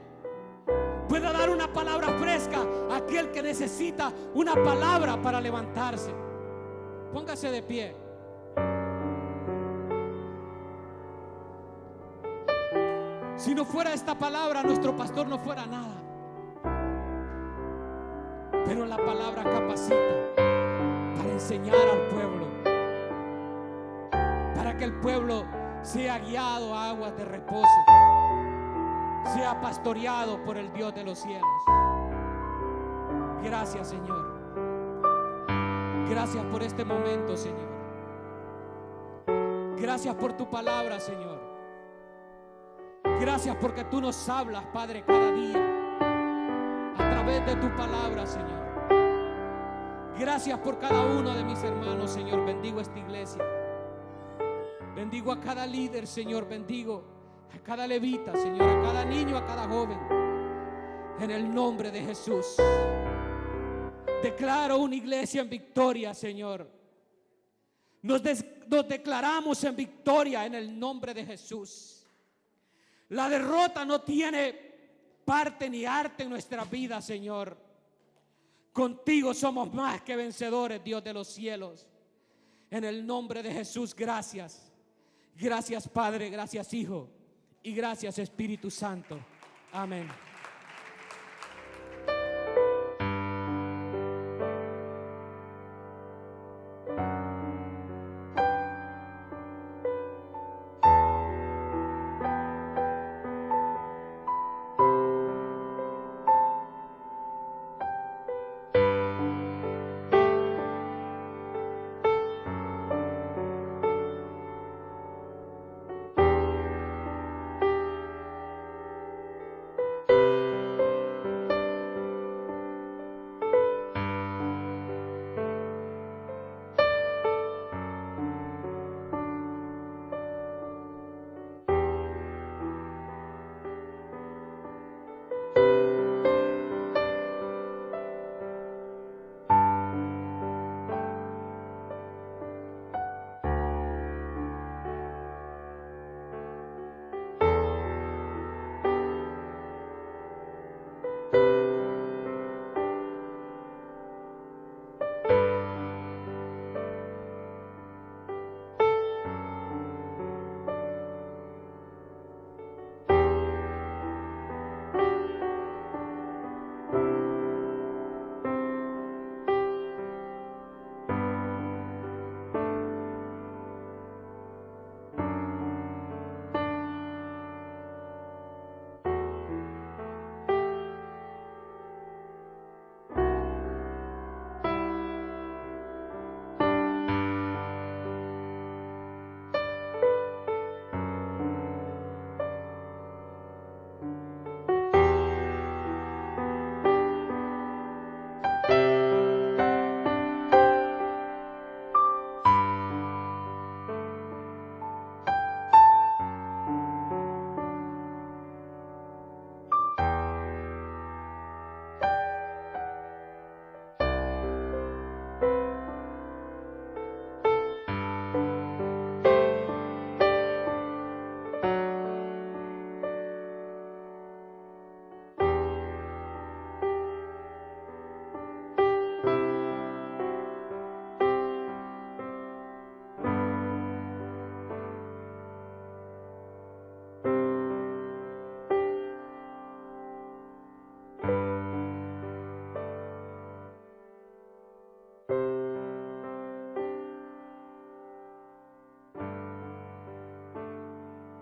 Pueda dar una palabra fresca a aquel que necesita una palabra para levantarse. Póngase de pie. Si no fuera esta palabra, nuestro pastor no fuera nada. Pero la palabra capacita para enseñar al pueblo, para que el pueblo sea guiado a aguas de reposo, sea pastoreado por el Dios de los cielos. Gracias, Señor. Gracias por este momento, Señor. Gracias por tu palabra, Señor. Gracias porque tú nos hablas, Padre, cada día a través de tu palabra, Señor. Gracias por cada uno de mis hermanos, Señor. Bendigo esta iglesia. Bendigo a cada líder, Señor. Bendigo a cada levita, Señor, a cada niño, a cada joven. En el nombre de Jesús. Declaro una iglesia en victoria, Señor. Nos declaramos en victoria en el nombre de Jesús. La derrota no tiene parte ni arte en nuestra vida, Señor. Contigo somos más que vencedores, Dios de los cielos. En el nombre de Jesús, gracias. Gracias, Padre, gracias, Hijo, y gracias, Espíritu Santo. Amén.